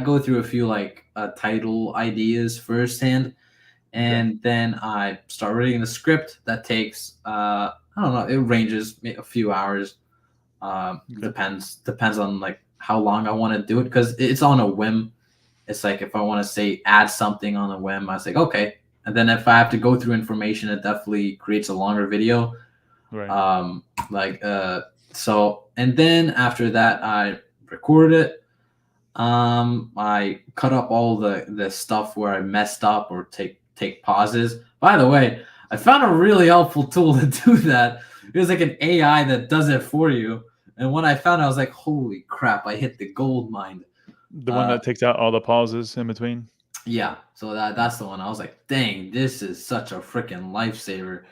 Go through a few like title ideas firsthand, Okay. and then I start writing the script. That takes I don't know. It ranges a few hours. Okay. Depends on like how long I want to do it because it's on a whim. It's like if I want to say add something on a whim, I say okay, and then if I have to go through information, it definitely creates a longer video. Right. Um, like so, and then after that, I record it. I cut up all the stuff where I messed up or take pauses. By the way, I found a really helpful tool to do that. It was like an AI that does it for you. And when I found it, I was like, holy crap, I hit the gold mine. The one Uh, that takes out all the pauses in between. yeah, so that's the one. I was like, dang, this is such a freaking lifesaver.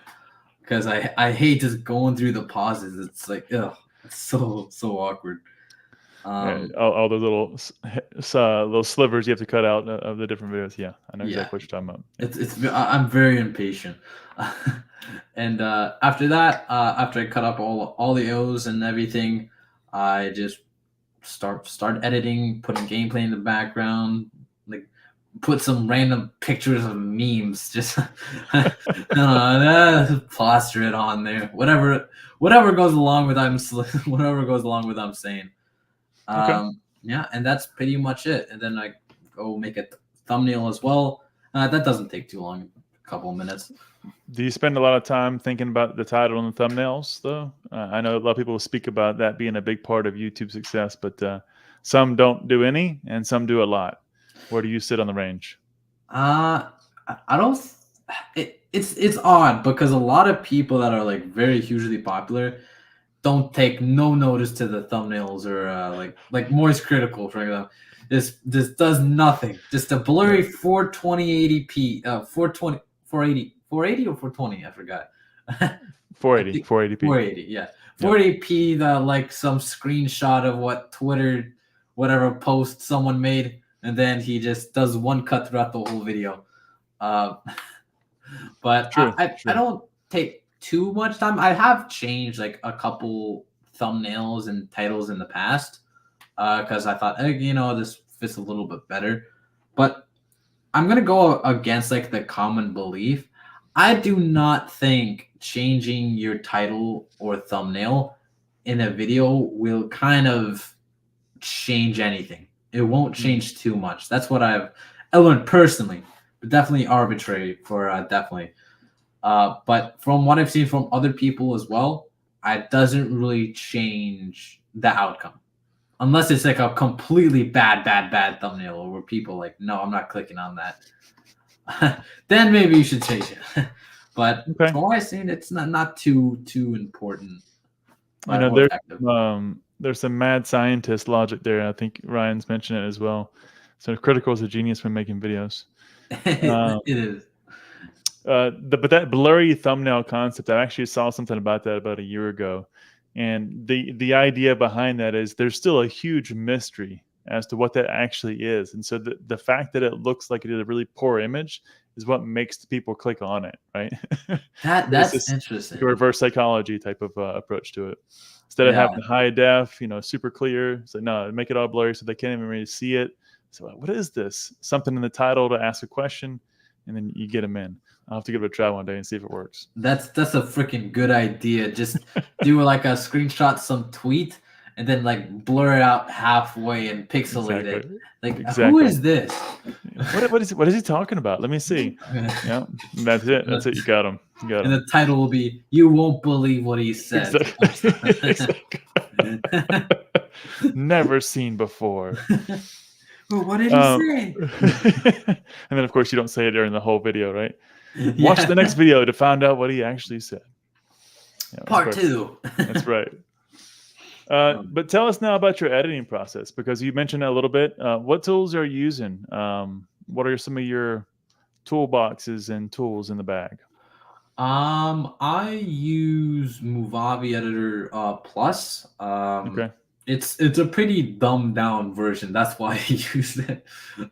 Because I hate just going through the pauses. It's like, ugh, it's so awkward. Yeah, Um, all those little slivers you have to cut out of the different videos. Yeah, I know yeah, exactly what you're talking about. Yeah. I'm very impatient. And after that, after I cut up all the O's and everything, I just start editing, putting gameplay in the background, like put some random pictures of memes, just plaster it on there. Whatever goes along with whatever goes along with I'm saying. Okay. Yeah, and that's pretty much it. And then I go make a thumbnail as well. That doesn't take too long, a couple of minutes. Do you spend a lot of time thinking about the title and the thumbnails, though? I know a lot of people speak about that being a big part of YouTube success, but some don't do any, and some do a lot. Where do you sit on the range? I don't. It's odd because a lot of people that are like very hugely popular don't take no notice to the thumbnails or like Moist Critical, for example. This does nothing. Just a blurry Right. 420 420 480 480 or 420. I forgot. I 480, think 480p. 480. Yeah, Yep. 480p. The like some screenshot of what Twitter, whatever post someone made, and then he just does one cut throughout the whole video. Uh, but True. I True. don't take too much time. I have changed like a couple thumbnails and titles in the past because I thought, this fits a little bit better. But I'm gonna go against like the common belief. I do not think changing your title or thumbnail in a video will kind of change anything. It won't Mm. change too much. That's what I learned personally, but definitely arbitrary for definitely. But from what I've seen from other people as well, it doesn't really change the outcome. Unless it's like a completely bad thumbnail where people like, no, I'm not clicking on that. Then maybe you should change it. But Okay. from what I've seen, it's not too important I know or effective. there's some mad scientist logic there. I think Ryan's mentioned it as well. So Critical is a genius when making videos. It is. But that blurry thumbnail concept, I actually saw something about that about a year ago, and the idea behind that is there's still a huge mystery as to what that actually is, and so the fact that it looks like it is a really poor image is what makes the people click on it, right? It's That's this like a interesting. reverse psychology type of approach to it. Instead of Yeah, having high def, super clear, it's like no, make it all blurry so they can't even really see it. So what is this? Something in the title to ask a question, and then you get them in. I'll have to give it a try one day and see if it works. that's a freaking good idea. Just do like a screenshot, some tweet, and then like blur it out halfway and pixelate Exactly. it. Like, who Exactly. is this? What is he talking about? Let me see. Yeah, that's it. That's it. You got him. You got And him. the title will be "You Won't Believe What He Said." Exactly. Exactly. Never seen before. Well, what did he Um, say? and then, of course, you don't say it during the whole video, right? Watch Yeah. the next video to find out what he actually said. Yeah, of Part course. 2. That's right. But tell us now about your editing process because you mentioned that a little bit. What tools are you using? What are some of your toolboxes and tools in the bag? I use Movavi Editor Plus. Okay. It's a pretty dumbed down version. That's why I use it.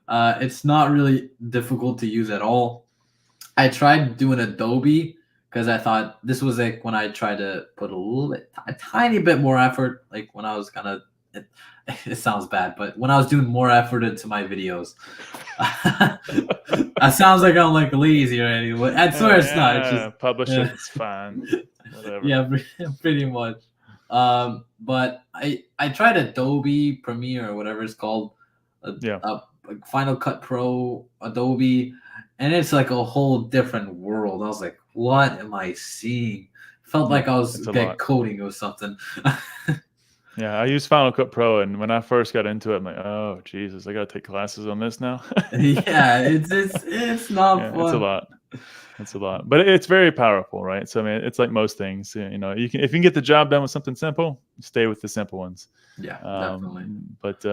It's not really difficult to use at all. I tried doing Adobe because I thought this was like when I tried to put a tiny bit more effort, like when I was kind of, it sounds bad, but when I was doing more effort into my videos. It sounds like I'm like lazy or anything, but I swear it's not. It's just Publish it. It's fine. Whatever. yeah, pretty much. But I tried Adobe Premiere or whatever it's called, Yeah. like Final Cut Pro, Adobe, and it's like a whole different world. I was like, what am I seeing? Felt like I was coding or something. Yeah, I use Final Cut Pro, and when I first got into it, I'm like, oh Jesus, I got to take classes on this now. Yeah, it's not fun. It's a lot. It's a lot, but it's very powerful, right? So I mean, it's like most things. You know, you can if you can get the job done with something simple, stay with the simple ones. Yeah, definitely. But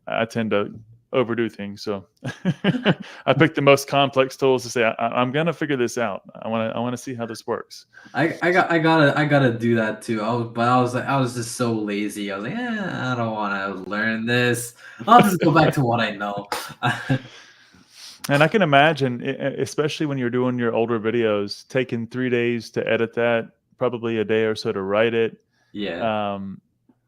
I tend to overdo things, so I pick the most complex tools to say I'm gonna figure this out. I want to see how this works. I gotta do that too. I was just so lazy. I was like, I don't want to learn this. I'll just go back to what I know. And I can imagine, especially when you're doing your older videos, taking 3 days to edit that, probably a day or so to write it. Yeah.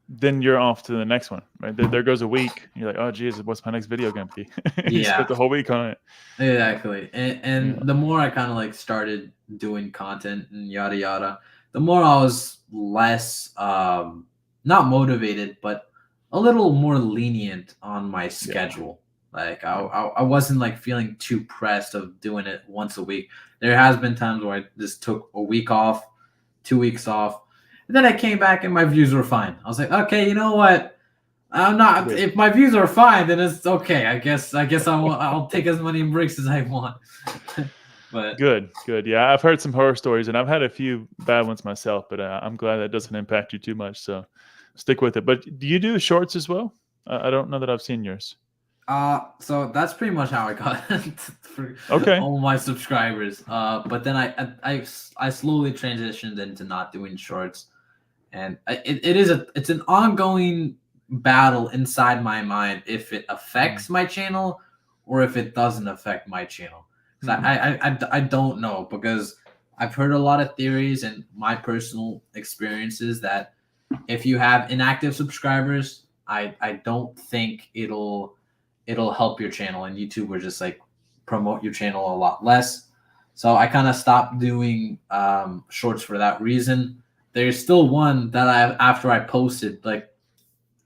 Then you're off to the next one, right? There goes a week. You're like, oh, geez, what's my next video going to be? You spent the whole week on it. Exactly. And the more I kind of like started doing content and yada yada, the more I was less not motivated, but a little more lenient on my schedule. Like I wasn't like feeling too pressed of doing it once a week. There has been times where I just took a week off, 2 weeks off. And then I came back and my views were fine. I was like, okay, you know what? I'm not. Good. If my views are fine, then it's okay. I guess I'll take as many breaks as I want. But good. Yeah, I've heard some horror stories, and I've had a few bad ones myself. But I'm glad that doesn't impact you too much. So stick with it. But do you do shorts as well? I don't know that I've seen yours. So that's pretty much how I got for all my subscribers. But then I slowly transitioned into not doing shorts. And it's an ongoing battle inside my mind if it affects my channel or if it doesn't affect my channel. I don't know, because I've heard a lot of theories and my personal experiences that if you have inactive subscribers, I don't think it'll help your channel, and YouTube will just like promote your channel a lot less. So I kind of stopped doing shorts for that reason. There's still one that after I posted like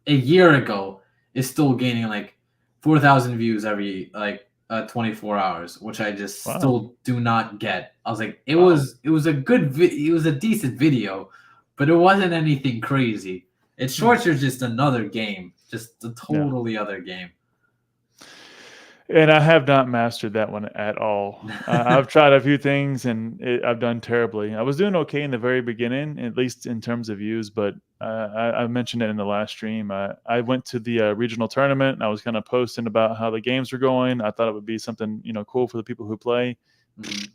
a year ago is still gaining like 4,000 views every like 24 hours, which I just still do not get. I was like, it was a good it was a decent video, but it wasn't anything crazy. It's shorts are just another game, just a totally other game. And I have not mastered that one at all. I've tried a few things, and I've done terribly. I was doing okay in the very beginning, at least in terms of views, but I mentioned it in the last stream. I went to the regional tournament, and I was kind of posting about how the games were going. I thought it would be something cool for the people who play. Mm-hmm.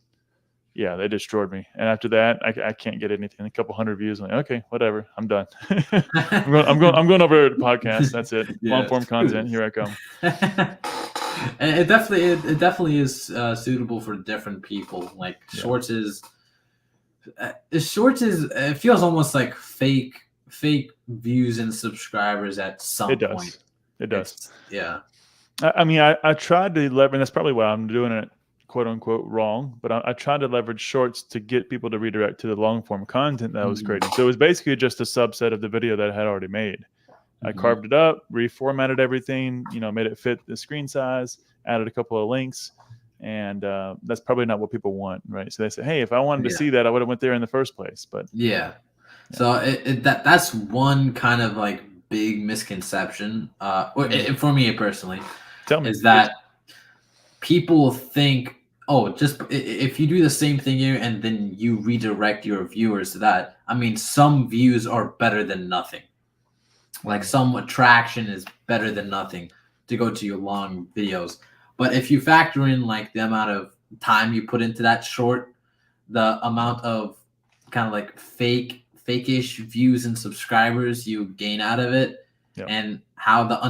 Yeah, they destroyed me. And after that, I can't get anything. A couple hundred views. I'm like, okay, whatever. I'm done. I'm going over to the podcast. That's it. Long form content. Here I come. And it definitely is suitable for different people. Like shorts is it feels almost like fake views and subscribers at some point. It does. Yeah. I mean, I tried to leverage. That's probably why I'm doing it, quote unquote, wrong. But I tried to leverage shorts to get people to redirect to the long form content that I was creating. So it was basically just a subset of the video that I had already made. I carved it up, reformatted everything, made it fit the screen size, added a couple of links, and that's probably not what people want, right? So they say, hey, if I wanted to see that, I would have went there in the first place. But so that's one kind of like big misconception for me personally. Tell me, is that people think, oh, just if you do the same thing here and then you redirect your viewers to that, I mean, some views are better than nothing. Like some attraction is better than nothing to go to your long videos. But if you factor in like the amount of time you put into that short, the amount of kind of like fake-ish views and subscribers you gain out of it, and how the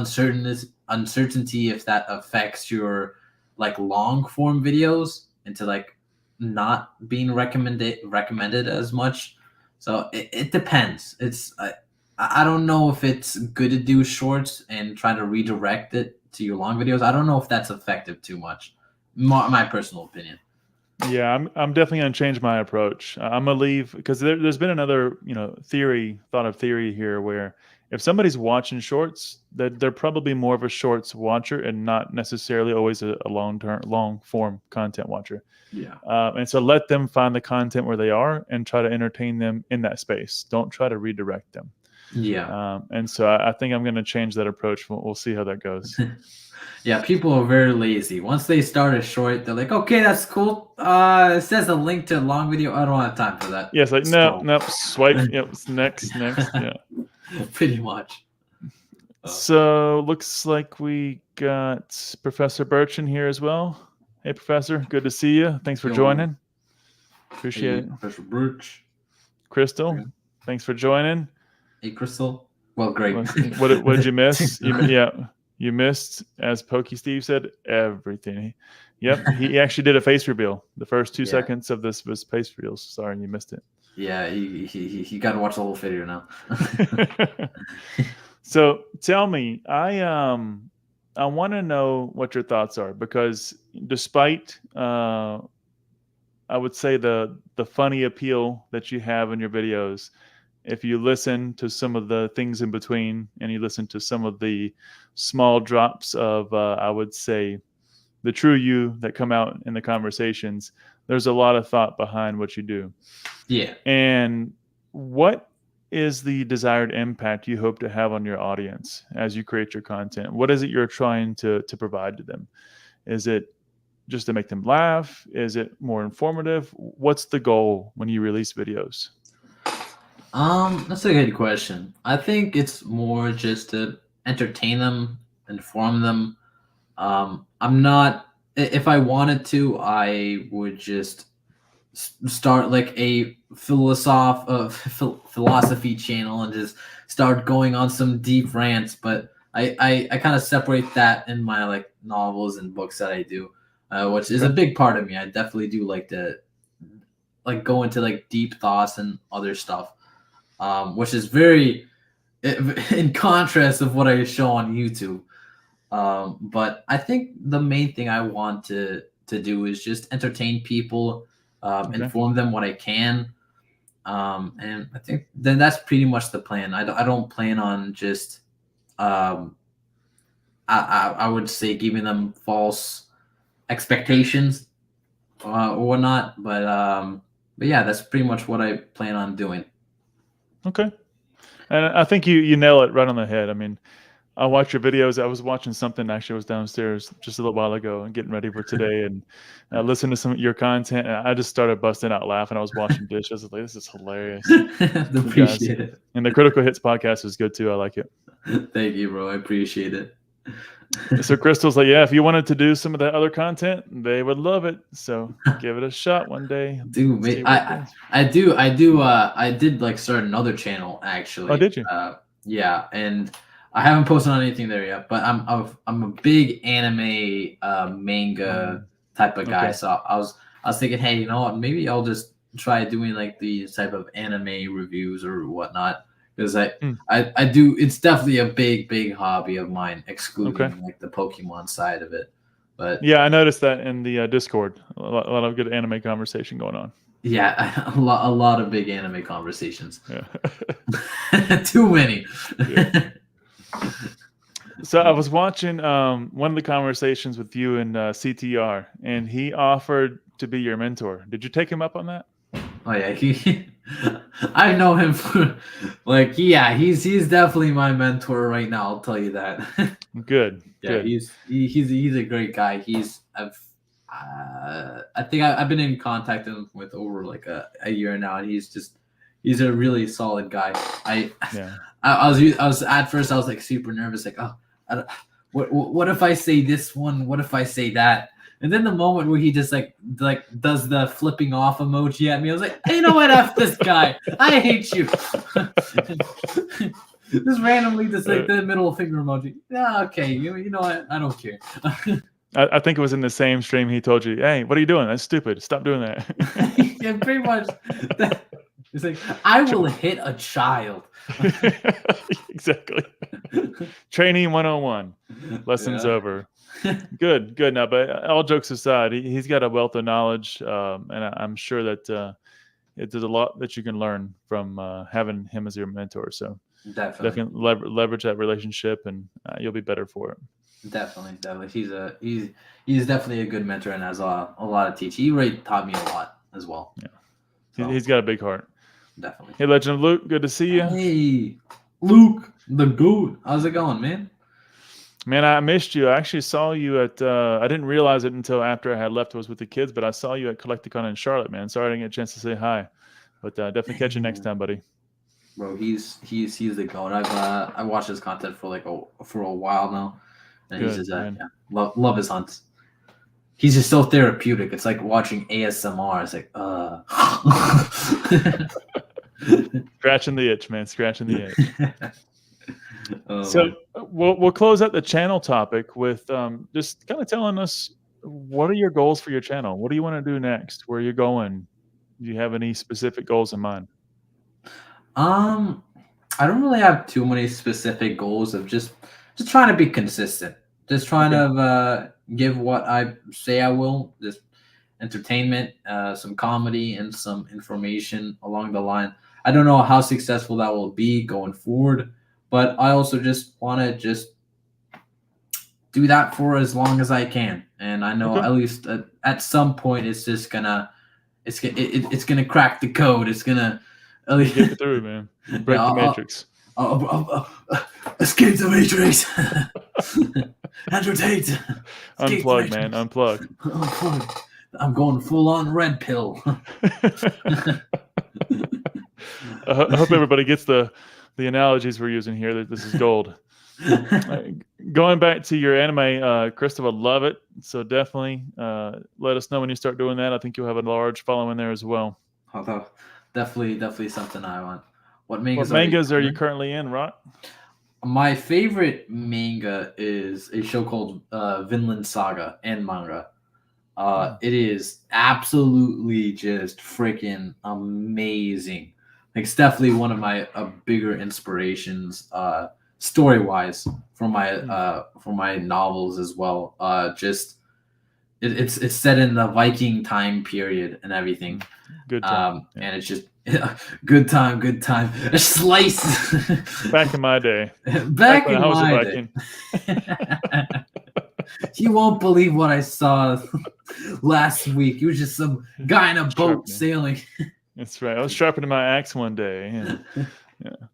uncertainty if that affects your like long form videos into like not being recommended as much. So it depends. I don't know if it's good to do shorts and try to redirect it to your long videos. I don't know if that's effective too much. My personal opinion. Yeah, I'm definitely gonna change my approach. I'm gonna leave because there's been another thought of theory here where if somebody's watching shorts, they're probably more of a shorts watcher and not necessarily always a long form content watcher. Yeah. And so let them find the content where they are and try to entertain them in that space. Don't try to redirect them. Yeah. And so I think I'm going to change that approach. We'll see how that goes. Yeah, people are very lazy. Once they start a short, they're like, okay, that's cool. It says a link to a long video. I don't have time for that. Yes, like no, swipe. Yep, next. Yeah. Pretty much. So looks like we got Professor Birch in here as well. Hey, Professor, good to see you. Thanks for joining. Appreciate it. Professor Birch. Crystal, thanks for joining. Hey, Crystal. Well, great. What did you miss? You missed, as Pokey Steve said, everything. Yep, he actually did a face reveal. The first 2 seconds of this was face reveals. Sorry, you missed it. Yeah, he got to watch the whole video now. So tell me, I want to know what your thoughts are, because despite I would say the funny appeal that you have in your videos, if you listen to some of the things in between and you listen to some of the small drops of I would say the true you that come out in the conversations, there's a lot of thought behind what you do. Yeah. And what is the desired impact you hope to have on your audience as you create your content? What is it you're trying to provide to them? Is it just to make them laugh? Is it more informative? What's the goal when you release videos? That's a good question. I think it's more just to entertain them, inform them. I'm not. If I wanted to, I would just start like a philosophy channel and just start going on some deep rants. But I kind of separate that in my like novels and books that I do, which is a big part of me. I definitely do like to like go into like deep thoughts and other stuff, which is very in contrast of what I show on YouTube. But I think the main thing I want to do is just entertain people, inform them what I can, and I think then that's pretty much the plan. I don't plan on just I would say giving them false expectations or whatnot, but yeah, that's pretty much what I plan on doing. Okay, and I think you nail it right on the head. I mean, I watch your videos. I was watching something, actually. I was downstairs just a little while ago and getting ready for today, and I listened to some of your content, and I just started busting out laughing. I was washing dishes. I was like, this is hilarious. Appreciate it. And the Critical Hits podcast is good too. I like it. Thank you, bro. I appreciate it. So Crystal's like, yeah, if you wanted to do some of that other content, they would love it. So give it a shot one day. Dude, mate, I did like start another channel actually. Oh, did you? Yeah, and I haven't posted on anything there yet, but I'm a big anime manga type of guy. Okay. So I was thinking, hey, you know what? Maybe I'll just try doing like these type of anime reviews or whatnot, because I do. It's definitely a big hobby of mine, excluding like the Pokemon side of it. But yeah, I noticed that in the Discord, a lot of good anime conversation going on. Yeah, a lot of big anime conversations. Yeah. Too many. Yeah. So I was watching one of the conversations with you and CTR, and he offered to be your mentor. Did you take him up on that? Oh yeah, I know him for like he's definitely my mentor right now. I'll tell you that. Good. Yeah, good. He's a great guy. I think I've been in contact with over like a year now, and he's a really solid guy. I was at first I was like super nervous, like what if I say this one? What if I say that? And then the moment where he just like does the flipping off emoji at me, I was like, you know what, F this guy. I hate you. Just randomly just like the middle finger emoji. Yeah, okay. You know what? I don't care. I think it was in the same stream he told you, hey, what are you doing? That's stupid. Stop doing that. Yeah, pretty much. It's like, I will hit a child. Exactly. Training 101. Lessons over. Good. No, but all jokes aside, he's got a wealth of knowledge, and I'm sure that there's a lot that you can learn from having him as your mentor. So definitely leverage that relationship, and you'll be better for it. Definitely. He's definitely a good mentor and has a lot of teaching. He really taught me a lot as well. Yeah, so, he's got a big heart. Definitely. Hey, Legend of Luke, good to see you. Hey, Luke, the goat. How's it going, man? Man, I missed you. I actually saw you at. I didn't realize it until after I had left. I was with the kids, but I saw you at Collecticon in Charlotte, man. Sorry I didn't get a chance to say hi, but definitely catch you next time, buddy. Bro, he's the goat. I watched his content for a while now, and he's just love his hunts. He's just so therapeutic. It's like watching ASMR. It's like Scratching the itch, man. Scratching the itch. So we'll close out the channel topic with just kind of telling us, what are your goals for your channel? What do you want to do next? Where are you going? Do you have any specific goals in mind? I don't really have too many specific goals of just trying to be consistent. Just trying to give what I say I will. Just entertainment, some comedy, and some information along the line. I don't know how successful that will be going forward, but I also just want to just do that for as long as I can. And I know at least at some point it's just gonna it's gonna crack the code. It's gonna at least get it through, man. Break the matrix. Escape the matrix. Andrew Tate. Unplug, man. Unplug. I'm going full on red pill. I hope everybody gets the analogies we're using here. That this is gold. Going back to your anime, Krista would love it. So definitely let us know when you start doing that. I think you'll have a large following there as well. Although definitely something I want. What mangas are you currently in, Rock? My favorite manga is a show called Vinland Saga and manga. It is absolutely just freaking amazing. Like, it's definitely one of my bigger inspirations, story-wise, for my novels as well. It's set in the Viking time period and everything. Good time. And it's just good time. A slice. Back in my day. Back in my day. You won't believe what I saw last week. It was just some guy in a boat sailing. That's right. I was sharpening my axe one day.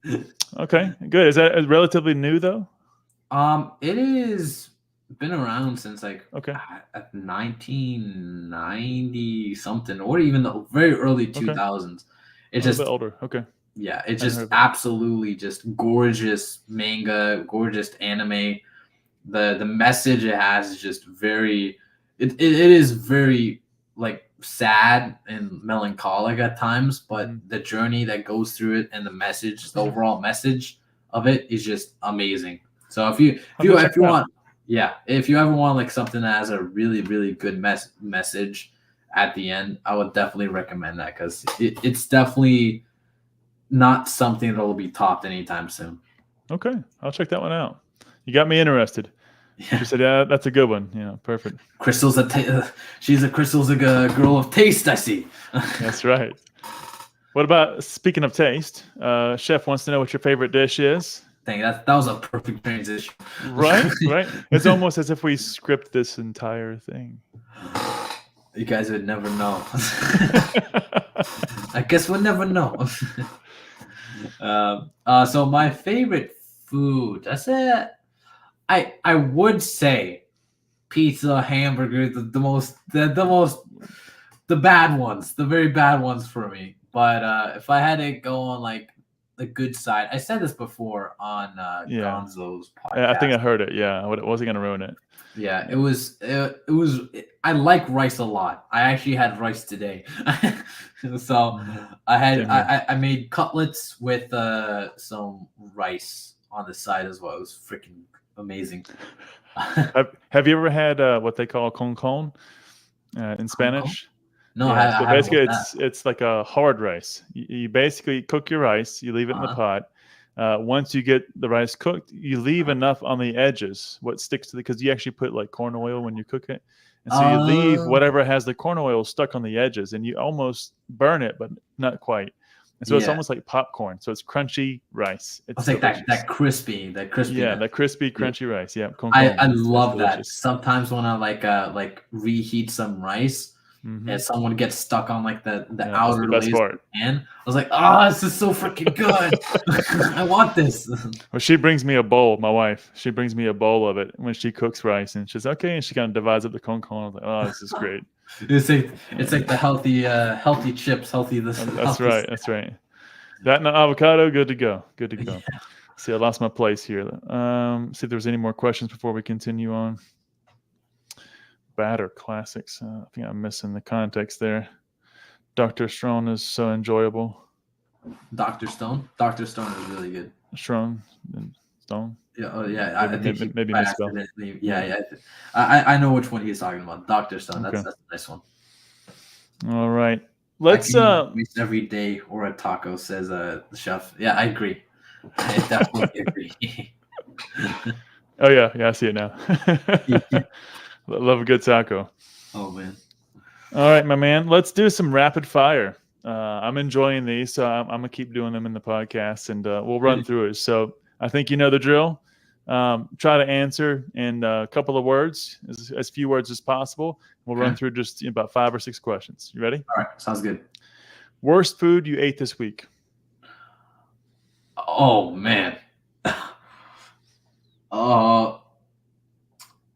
Yeah. Okay, good. Is that relatively new though? It is been around since like 1990 something, or even the very early 2000s. It's just a bit older. Okay. Yeah, it's just absolutely just gorgeous manga, gorgeous anime. The message it has is just very. It is very like sad and melancholic at times, but the journey that goes through it and the message, the overall message of it is just amazing. So if you want, if you ever want like something that has a really, really good message at the end, I would definitely recommend that, because it's definitely not something that will be topped anytime soon. Okay, I'll check that one out. You got me interested. Yeah. She said, "Yeah, that's a good one." Yeah, perfect. Crystal's Crystal's a girl of taste, I see. That's right. What about, speaking of taste? Chef wants to know what your favorite dish is. Dang, that was a perfect transition. Right. It's almost as if we script this entire thing. You guys would never know. I guess we'll never know. So my favorite food, that's it. I would say pizza, hamburger, the bad ones, the very bad ones for me. But if I had to go on like the good side. I said this before on Yeah. Gonzo's podcast. I think I heard it. Yeah, I wasn't gonna ruin it. Yeah, it was. I like rice a lot. I actually had rice today, so I made cutlets with some rice on the side as well. It was freaking amazing. Have you ever had what they call con in Spanish? No, yeah, I so haven't. basically it's like a hard rice. You basically cook your rice, you leave it in the pot. Once you get the rice cooked, you leave enough on the edges, what sticks to because you actually put like corn oil when you cook it. And so you leave whatever has the corn oil stuck on the edges, and you almost burn it, but not quite. And so it's almost like popcorn. So it's crunchy rice. It's like that crispy. Yeah, that crispy, crunchy rice. Yeah, I love that. Sometimes when I like reheat some rice, and someone gets stuck on like the outer layers of the pan, I was like, oh, this is so freaking good. I want this. Well, she brings me a bowl, my wife. She brings me a bowl of it when she cooks rice, and she's okay, and she kind of divides up the con. I was like, oh, this is great. It's like the healthy chips, That's right. That's right. That and the avocado, good to go. Good to go. Yeah. See, I lost my place here. See if there's any more questions before we continue on. Bad or classics? I think I'm missing the context there. Dr. Strong is so enjoyable. Dr. Stone is really good. Strong and Stone. Yeah. I think maybe misspelled. Yeah. I know which one he's talking about. Dr. Stone. Okay. That's a nice one. All right. Let's every day or a taco, says the chef. Yeah, I agree. I definitely agree. Oh yeah, I see it now. Love a good taco. Oh man. All right, my man. Let's do some rapid fire. I'm enjoying these, so I'm gonna keep doing them in the podcast, and we'll run through it. So I think you know the drill. Try to answer in a couple of words, as few words as possible. We'll run through just about 5 or 6 questions. You ready? All right, sounds good. Worst food you ate this week? Oh man.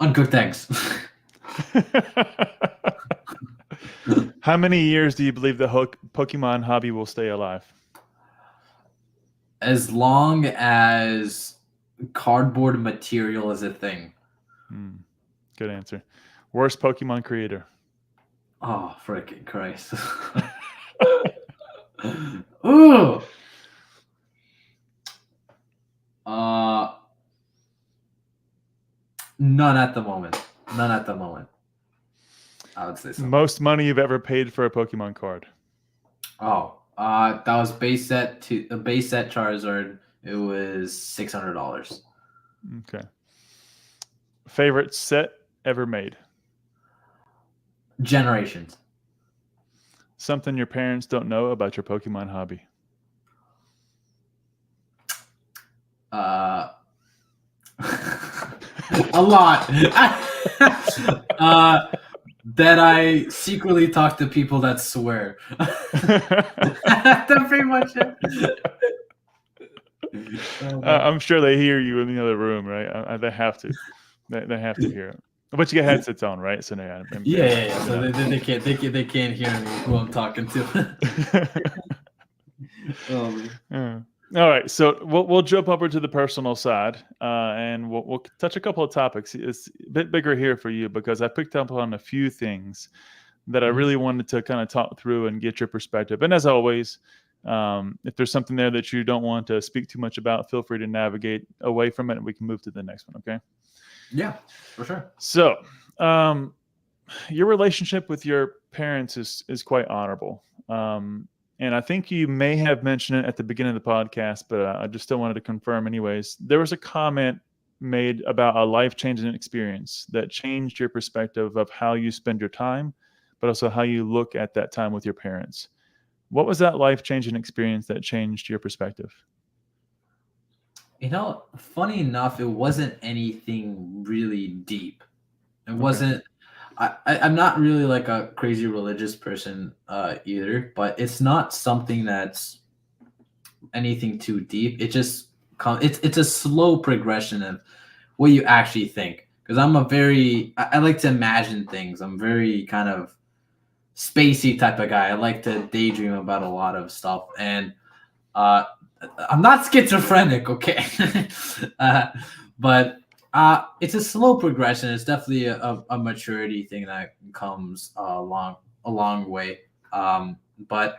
Uncooked eggs. How many years do you believe the Pokemon hobby will stay alive? As long as cardboard material is a thing. Good answer. Worst Pokemon creator? Oh, freaking Christ. Ooh. None at the moment. I would say so. Most money you've ever paid for a Pokemon card? Oh, that was base set Charizard. It was $600. Okay. Favorite set ever made? Generations. Something your parents don't know about your Pokemon hobby? A lot. That I secretly talk to people that swear. That's pretty much it. I'm sure they hear you in the other room, right? They have to. They have to hear it. But you got headsets on, right? So yeah. So they can't hear me who I'm talking to. All right, so we'll jump over to the personal side, and we'll touch a couple of topics. It's a bit bigger here for you because I picked up on a few things that I really wanted to kind of talk through and get your perspective. And as always, if there's something there that you don't want to speak too much about, feel free to navigate away from it, and we can move to the next one. Okay? Yeah, for sure. So, your relationship with your parents is quite honorable. And I think you may have mentioned it at the beginning of the podcast, but I just still wanted to confirm anyways. There was a comment made about a life-changing experience that changed your perspective of how you spend your time, but also how you look at that time with your parents. What was that life-changing experience that changed your perspective? Funny enough, it wasn't anything really deep. It wasn't. I'm not really like a crazy religious person either, but it's not something that's anything too deep. It just it's a slow progression of what you actually think. Because I like to imagine things. I'm very kind of spacey type of guy. I like to daydream about a lot of stuff, and I'm not schizophrenic, okay? uh, but it's a slow progression. It's definitely a maturity thing that comes a long way. But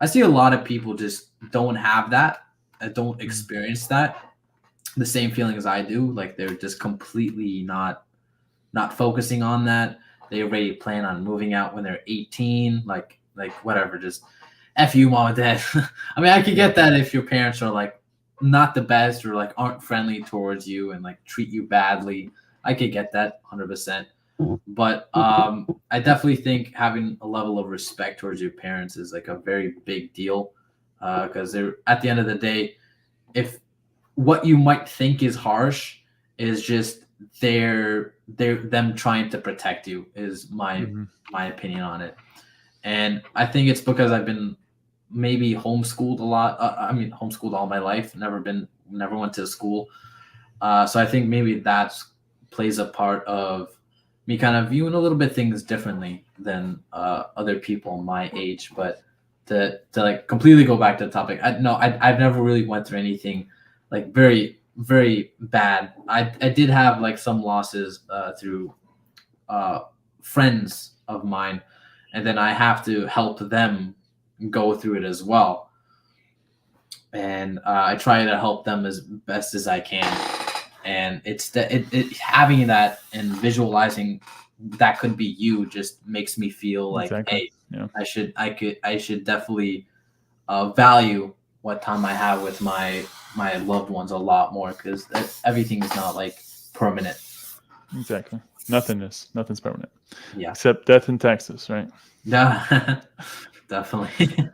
I see a lot of people just don't have that, don't Mhm. experience that, the same feeling as I do. Like they're just completely not focusing on that. They already plan on moving out when they're 18, like whatever, just F you, mom and dad. I mean, I could Yeah. get that if your parents are like not the best or like aren't friendly towards you and like treat you badly. I could get that 100%. But I definitely think having a level of respect towards your parents is like a very big deal because they're at the end of the day, if what you might think is harsh is just they're them trying to protect you is Hmm. my opinion on it. And I think it's because I've been maybe homeschooled a lot. I mean, homeschooled all my life. Never went to school. So I think maybe that's plays a part of me kind of viewing a little bit things differently than other people my age. But to like completely go back to the topic, I've never really went through anything like very bad. I did have like some losses through uh, friends of mine, and then I have to help them go through it as well. And I try to help them as best as I can. And having that and visualizing that could be you just makes me feel like, Exactly. hey, Yeah. I should definitely value what time I have with my loved ones a lot more because everything is not like permanent. Exactly. Nothing's permanent Yeah, except death in Texas, right? yeah, definitely.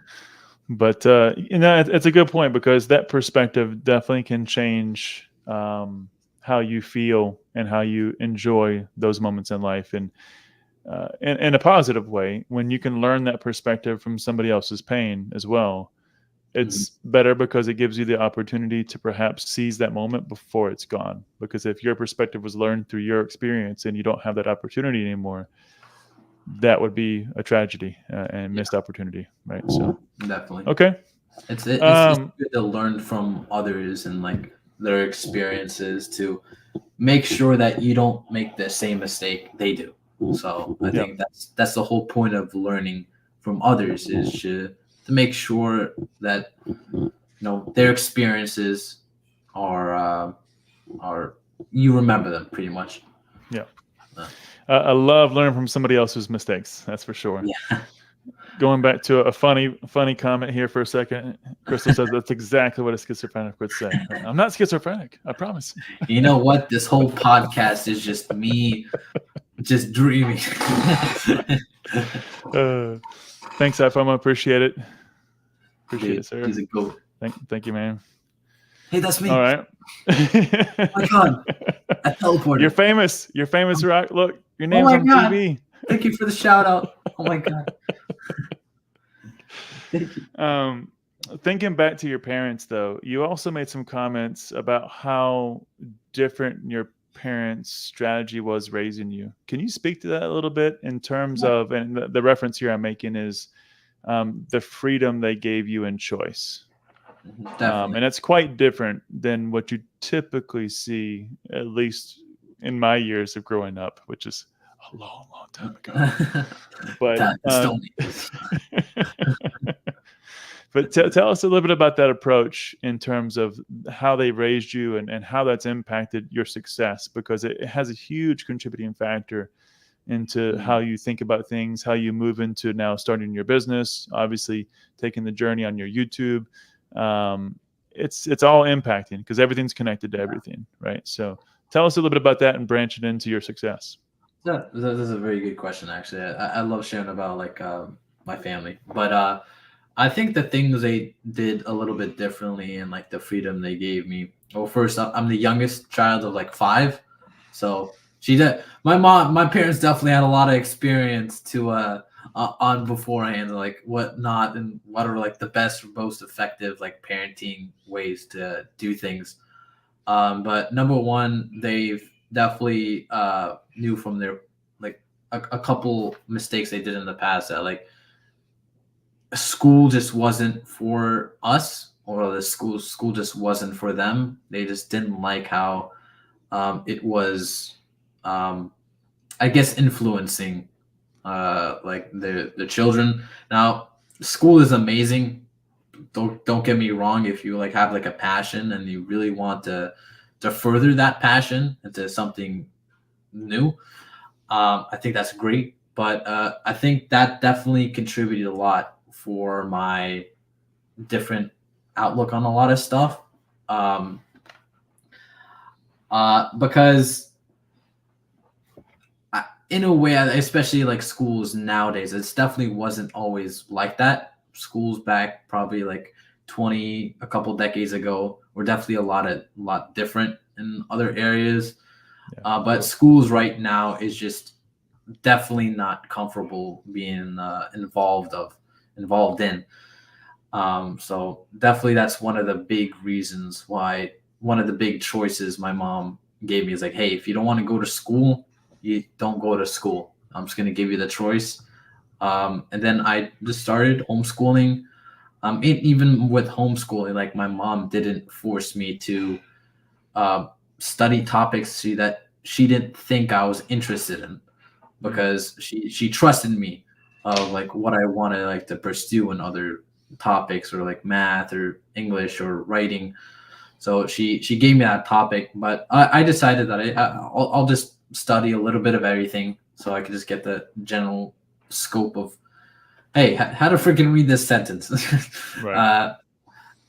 But it's a good point because that perspective definitely can change how you feel and how you enjoy those moments in life, and in a positive way. When you can learn that perspective from somebody else's pain as well, Mhm. it's better because it gives you the opportunity to perhaps seize that moment before it's gone. Because if your perspective was learned through your experience and you don't have that opportunity anymore, that would be a tragedy and Yeah, missed opportunity, right? So, definitely. okay. It's Um, good to learn from others and like their experiences to make sure that you don't make the same mistake they do. So I yeah, think that's the whole point of learning from others is to make sure that their experiences are are you remember them pretty much. yeah. Uh, I love learning from somebody else's mistakes. That's for sure. yeah, Going back to a funny comment here for a second. Crystal says that's exactly what a schizophrenic would say. Right? I'm not schizophrenic. I promise. you know what? This whole podcast is just me just dreaming. Uh, thanks, iPhone. I appreciate it. Appreciate Dude, it, sir. he's a goat. Thank you, man. Hey, that's All me. right. Oh my god, I You're teleported. famous. You're famous, Rock. Look, your Oh name's my on god. TV. Thank you for the shout out. Oh my god. Thank you. Um, thinking back to your parents, though, you also made some comments about how different your parents' strategy was raising you. Can you speak to that a little bit in terms Yeah, of, and the reference here I'm making is the freedom they gave you in choice. definitely. And it's quite different than what you typically see, at least in my years of growing up, which is a long time ago. But That stone ages. but tell us a little bit about that approach in terms of how they raised you and how that's impacted your success, because it has a huge contributing factor into how Mhm. you think about things, how you move into now starting your business, obviously taking the journey on your YouTube. Um, it's all impacting because everything's connected to everything, right? So tell us a little bit about that and branch it into your success. Yeah, this is a very good question. Actually, I love sharing about like my family, but I think the things they did a little bit differently and like the freedom they gave me. Well, first, I'm the youngest child of like five, so she did. My parents definitely had a lot of experience to on beforehand, like what not and what are like the best, most effective like parenting ways to do things. But number one, they've definitely knew from their like a couple mistakes they did in the past that like school just wasn't for us. or the school just wasn't for them. They just didn't like how it was, um, I guess, influencing like the children. Now, school is amazing. Don't get me wrong. If you like have like a passion and you really want to further that passion into something new, I think that's great. But I think that definitely contributed a lot for my different outlook on a lot of stuff. Um, because in a way, especially like schools nowadays, it's definitely wasn't always like that. Schools back probably like a couple decades ago were definitely a lot different in other areas. Yeah. But schools right now is just definitely not comfortable being involved in. So definitely that's one of the big reasons why one of the big choices my mom gave me is like, hey, if you don't want to go to school, you don't go to school. I'm just gonna give you the choice. And then I just started homeschooling. Even with homeschooling, like my mom didn't force me to uh, study topics that she didn't think I was interested in, because she trusted me of like what I wanted like to pursue in other topics, or like math or English or writing. So she gave me that topic, but I decided that I'll just study a little bit of everything so I could just get the general scope of, hey, how to freaking read this sentence. Right. uh,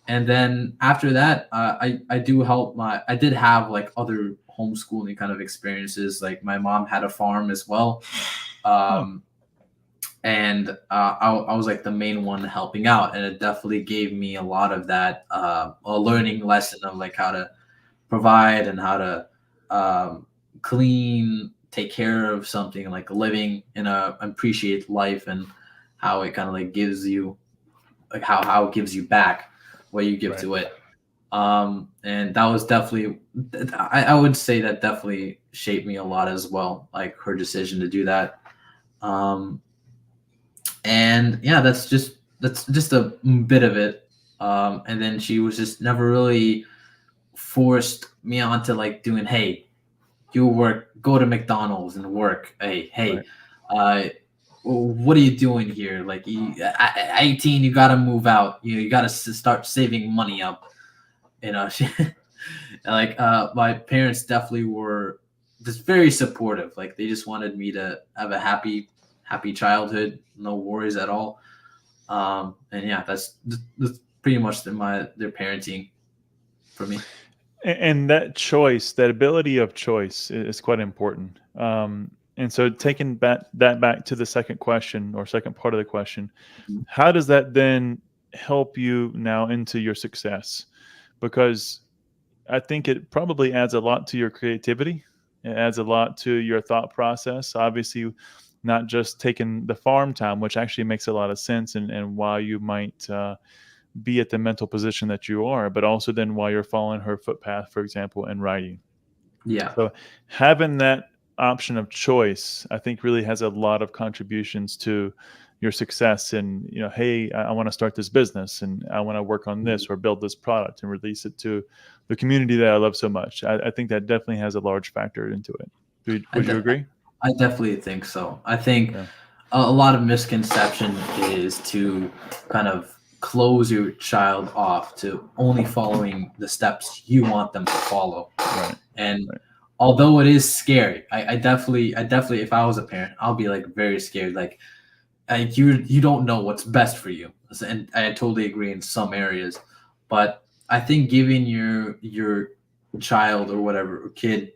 and then after that, I did have like other homeschooling kind of experiences. Like my mom had a farm as well. Oh, Um, and I was like the main one helping out, and it definitely gave me a lot of that a learning lesson of like how to provide and how to clean, take care of something, like living in a appreciate life, and how it kind of like gives you, like how it gives you back what you give right. to it. And that was definitely, I would say that definitely shaped me a lot as well, like her decision to do that. um and yeah, that's just a bit of it. And then she was just never really forced me onto like doing, hey, you work, go to McDonald's and work. Hey, Right. uh what are you doing here? Like, 18, you gotta move out. You gotta start saving money up, you know. Like, my parents definitely were just very supportive. Like, they just wanted me to have a happy childhood, no worries at all. And yeah, that's pretty much their parenting for me. And that choice, that ability of choice is quite important. And so taking back to the second question, or second part of the question, how does that then help you now into your success? Because I think it probably adds a lot to your creativity. It adds a lot to your thought process. Obviously, not just taking the farm time, which actually makes a lot of sense, and why you might be at the mental position that you are, but also then while you're following her footpath, for example, in writing. Yeah. So having that option of choice, I think, really has a lot of contributions to your success. And, hey, I want to start this business and I want to work on Mhm. this or build this product and release it to the community that I love so much. I think that definitely has a large factor into it. I, Would you de- agree? I definitely think so. I think Yeah. a lot of misconception is to kind of close your child off to only following the steps you want them to follow. Right. And Right. although it is scary, I definitely, if I was a parent, I'll be like very scared. Like, you don't know what's best for you, and I totally agree in some areas. But I think giving your child or whatever, kid,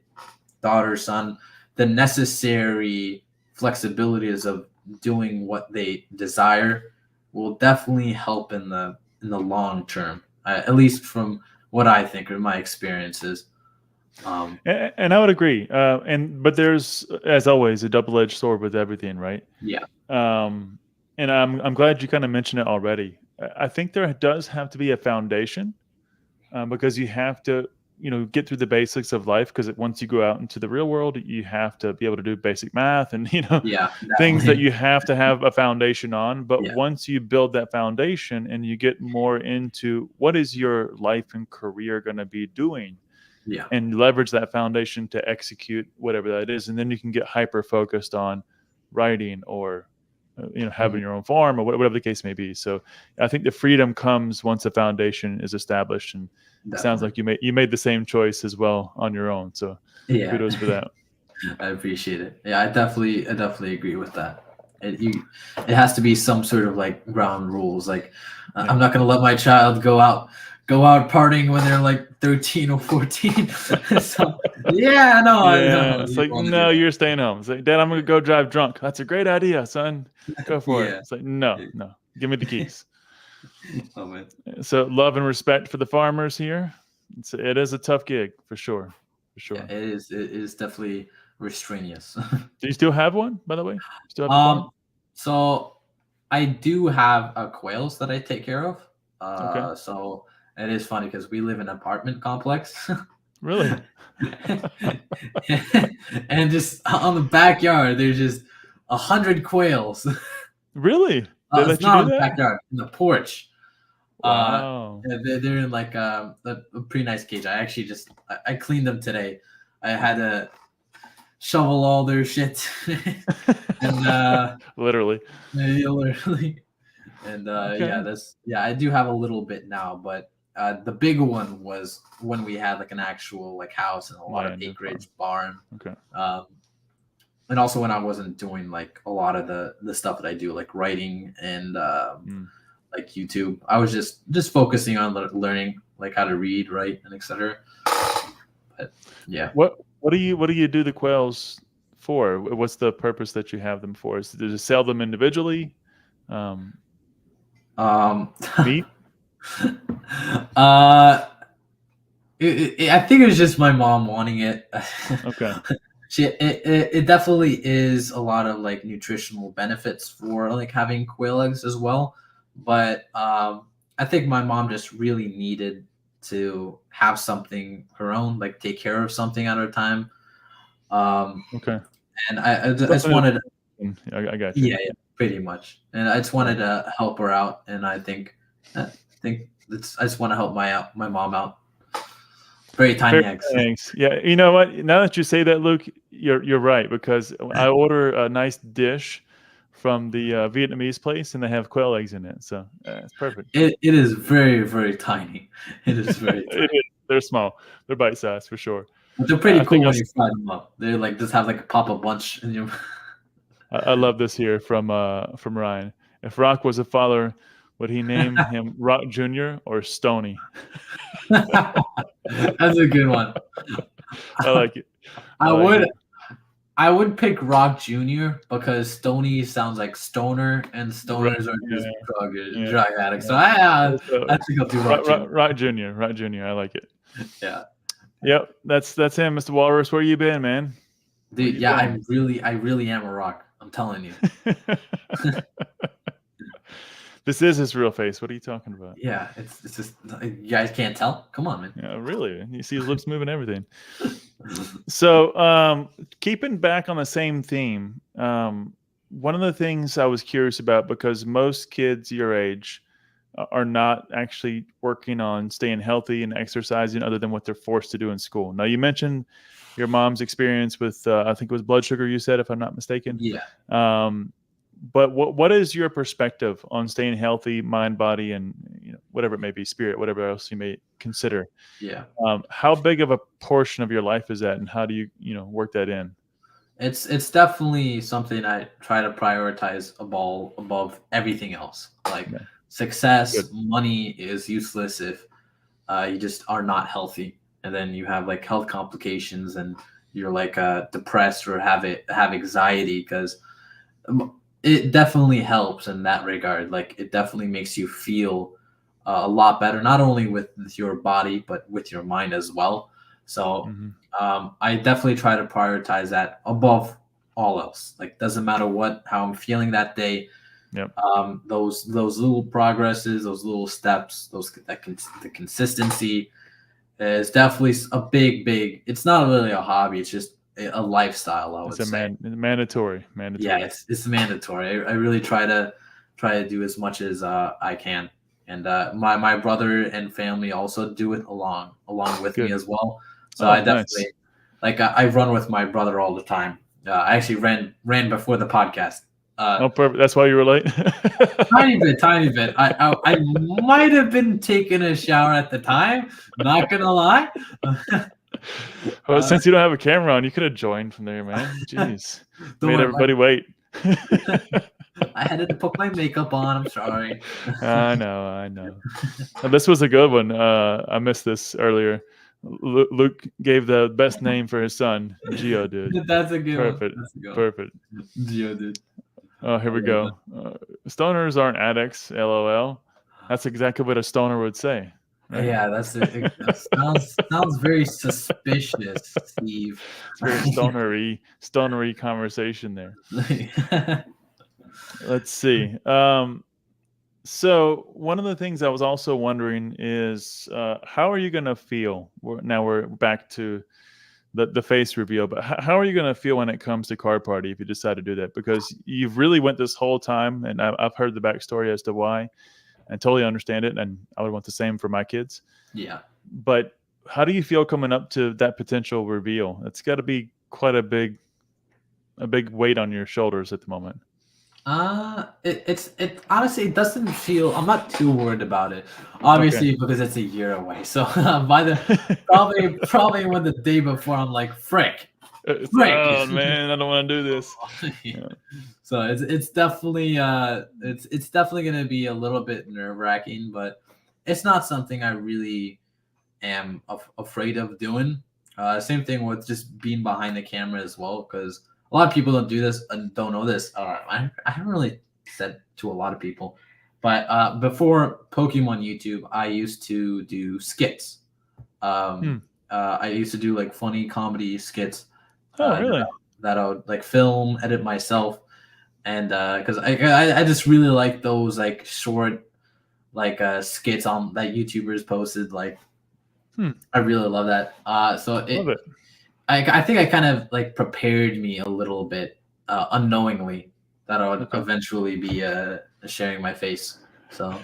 daughter, son, the necessary flexibilities of doing what they desire will definitely help in the long term. At least from what I think or my experiences. Um, And I would agree. But there's, as always, a double-edged sword with everything, right? yeah, Um, and I'm glad you kind of mentioned it already. I think there does have to be a foundation, because you have to get through the basics of life, because once you go out into the real world, you have to be able to do basic math and Yeah, things that definitely. you have to have a foundation on. But Yeah, once you build that foundation and you get more into what is your life and career going to be doing, yeah. and leverage that foundation to execute whatever that is, and then you can get hyper focused on writing or having Mhm. your own farm or whatever the case may be. So I think the freedom comes once the foundation is established, and it sounds Definitely. like you made the same choice as well on your own. So Yeah. kudos for that. I appreciate it. Yeah, I definitely agree with that. It has to be some sort of like ground rules. Like, Yeah. I'm not gonna let my child go out partying when they're like 13 or 14. So yeah, no, I Yeah, know it's you like, want to do no, that. you're staying home. It's like, Dad, I'm gonna go drive drunk. That's a great idea, son. Go for it. Yeah. It's like, no, no, give me the keys. Oh man. So love and respect for the farmers here. It is a tough gig for sure, for Yeah, sure. it is. It is definitely restrainious. Do you still have one, by the way? Still have a farm? um, so I do have quails that I take care of. Okay, So it is funny because we live in an apartment complex. really, And just on the backyard, there's just 100 quails. really. They It's let you not do on the that? backyard, in the porch. Uh, Wow. they're in like a pretty nice cage. I actually I cleaned them today. I had to shovel all their shit, and Literally. yeah, literally. And Okay. yeah, I do have a little bit now, but the big one was when we had like an actual like house and a lot of Land and farm. acreage barn. Okay. Um, and also when I wasn't doing like a lot of the stuff that I do, like writing and Mm. like YouTube. I was just focusing on learning like how to read, write, and etc. But yeah. What do you do the quails for? What's the purpose that you have them for? Is it to sell them individually? Um, Um, Meat? uh, I think it was just my mom wanting it. Okay. It definitely is a lot of like nutritional benefits for like having quail eggs as well, but I think my mom just really needed to have something her own, like take care of something at a time. Um, Okay. and I just Something. wanted, I got you. yeah, yeah, pretty much, and I just wanted Right. to help her out, and I think I just want to help my mom out. Very Fair tiny eggs. thanks. Yeah, you know what? Now that you say that, Luke, you're right, because I order a nice dish from the Vietnamese place, and they have quail eggs in it, so it's perfect. It is very, very tiny. It is very It tiny. is. They're small. They're bite sized for sure. But they're I pretty think cool when you fry them up. They're like just have like a pop up bunch in your. I love this here from Ryan. If Rock was a father, would he name him Rock Junior or Stony? That's a good one. I like it. I I like would it. I would pick Rock Jr. because Stony sounds like stoner, and Right. stoners are just Yeah. Yeah. drug addicts. Yeah. So I So, think I'll do Rock Jr. Rock Junior. Rock Junior. I like it. Yeah, Yep. That's him, Mr. Walrus. Where you been, man? Where dude. you Yeah, been? I really am a rock. I'm telling you. This is his real face. What are you talking about? Yeah, it's just you guys can't tell. Come on, man. Yeah, really. You see his lips moving, everything. So, keeping back on the same theme, one of the things I was curious about, because most kids your age are not actually working on staying healthy and exercising other than what they're forced to do in school. Now, you mentioned your mom's experience with, I think it was blood sugar, you said, if I'm not mistaken. Yeah. Um, but what is your perspective on staying healthy, mind, body, and whatever it may be, spirit, whatever else you may consider? Yeah. How big of a portion of your life is that, and how do you work that in? It's definitely something I try to prioritize above everything else. Like Yeah, success, good. money is useless if you just are not healthy, and then you have like health complications, and you're like depressed or have anxiety because it definitely helps in that regard. Like it definitely makes you feel a lot better, not only with your body but with your mind as well. So Hmm. I definitely try to prioritize that above all else. Like doesn't matter how I'm feeling that day. Yep. Those little progresses, those little steps, the consistency It's definitely a big. It's not really a hobby. It's just a lifestyle, I It's would a say. mandatory. Yeah, it's mandatory. I really try to do as much as I can, and my brother and family also do it along with me Good. as well. So I Oh, definitely nice. I run with my brother all the time. I actually ran before the podcast. Uh, Oh, perfect. That's why you were late. tiny bit. I might have been taking a shower at the time. Not gonna lie. Well, Uh, since you don't have a camera on, you could have joined from there, man. Jeez, don't made worry, everybody wait. I had to put my makeup on. I'm sorry. I know, I know. This was a good one. I missed this earlier. Luke gave the best name for his son, Geodude. That's a good one. Perfect, That's a good one. perfect. Geo, dude. Oh, here I we love go. Stoners aren't addicts, LOL. That's exactly what a stoner would say, that. right? Yeah, that sounds very suspicious, Steve. It's very stonery conversation there. Let's see. So one of the things I was also wondering is how are you going to feel? Now we're back to the face reveal, but how are you going to feel when it comes to card party if you decide to do that? Because you've really went this whole time, and I've heard the backstory as to why, and totally understand it, and I would want the same for my kids. Yeah. But how do you feel coming up to that potential reveal? It's got to be quite a big weight on your shoulders at the moment. It honestly it doesn't feel. I'm not too worried about it. Okay. Obviously, because it's a year away. So by the probably when the day before, I'm like frick. Oh man, I don't want to do this. Yeah. So it's definitely it's definitely gonna be a little bit nerve wracking, but it's not something I really am afraid of doing. Same thing with just being behind the camera as well, because a lot of people don't do this and don't know this. I haven't really said to a lot of people, but before Pokemon YouTube, I used to do skits. I used to do like funny comedy skits. Oh, really? That I would like film, edit myself, and because I just really like those like short like skits on that YouTubers posted. Like I really love that. So Love it. I think I kind of like prepared me a little bit unknowingly that I would Okay. eventually be sharing my face. So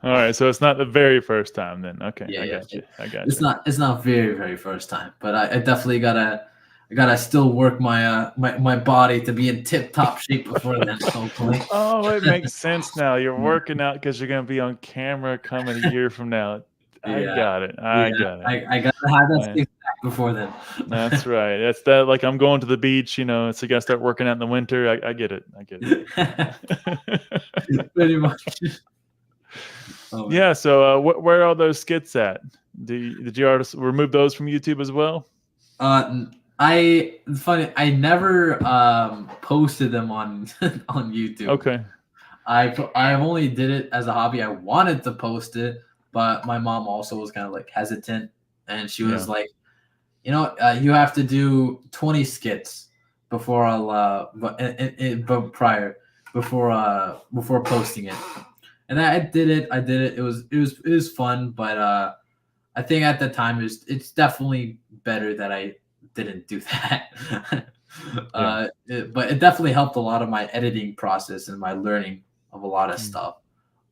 All right, so it's not the very first time then. Okay, yeah, I yeah. got you. I got It's you. not very first time, but I definitely gotta still work my body to be in tip top shape before then. Hopefully. Oh, it makes sense now. You're working out because you're gonna be on camera coming a year from now. I Yeah, got it. I yeah. got it. I gotta have that Right. six pack before then. That's right. That's that. Like I'm going to the beach, so you gotta start working out in the winter. I get it. I get it. Pretty much. Oh, Yeah. So, where are all those skits at? Did you already remove those from YouTube as well? Funny. I never posted them on on YouTube. Okay. I only did it as a hobby. I wanted to post it, but my mom also was kind of like hesitant, and she was Yeah. like, you have to do 20 skits before I'll but prior before posting it. And I did it. I did it. It was fun, but I think at the time it's definitely better that I didn't do that. Yeah. But it definitely helped a lot of my editing process and my learning of a lot of Mm. stuff.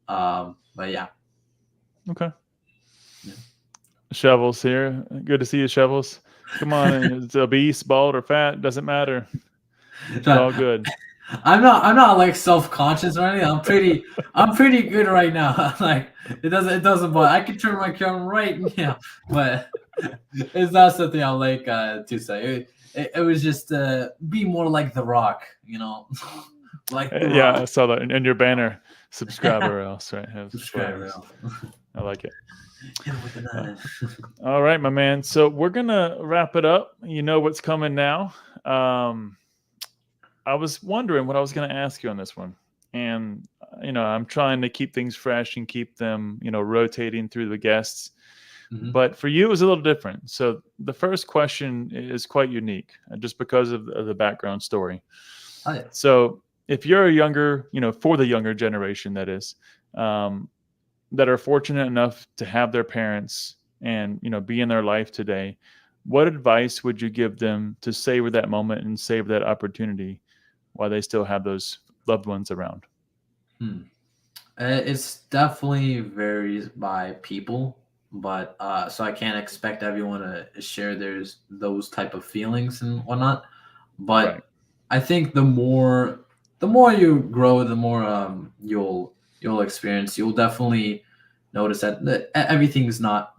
But yeah. Okay. Yeah. Shovels here. Good to see you, Shovels. Come on, it's obese, bald, or fat. Doesn't matter. It's all good. I'm not like self-conscious or anything. I'm pretty good right now. Like it doesn't bother. I can turn my camera right now, but it's not something I like to say. It was just be more like The Rock, like The Yeah, Rock. I saw that in your banner. Subscriber else, right? Have Subscriber. subscribers. I like it. Hit him with the nine. All right, my man. So we're gonna wrap it up. You know what's coming now. I was wondering what I was gonna ask you on this one, and I'm trying to keep things fresh and keep them, rotating through the guests. Mhm. But for you, it was a little different. So the first question is quite unique, just because of the background story. Oh, yeah. So if you're a younger, for the younger generation, that is, that are fortunate enough to have their parents and be in their life today, what advice would you give them to savor that moment and savor that opportunity while they still have those loved ones around? It's definitely varies by people, but so I can't expect everyone to share those type of feelings and whatnot. Right. But I think the more you grow, the more you'll experience. You'll definitely notice that everything is not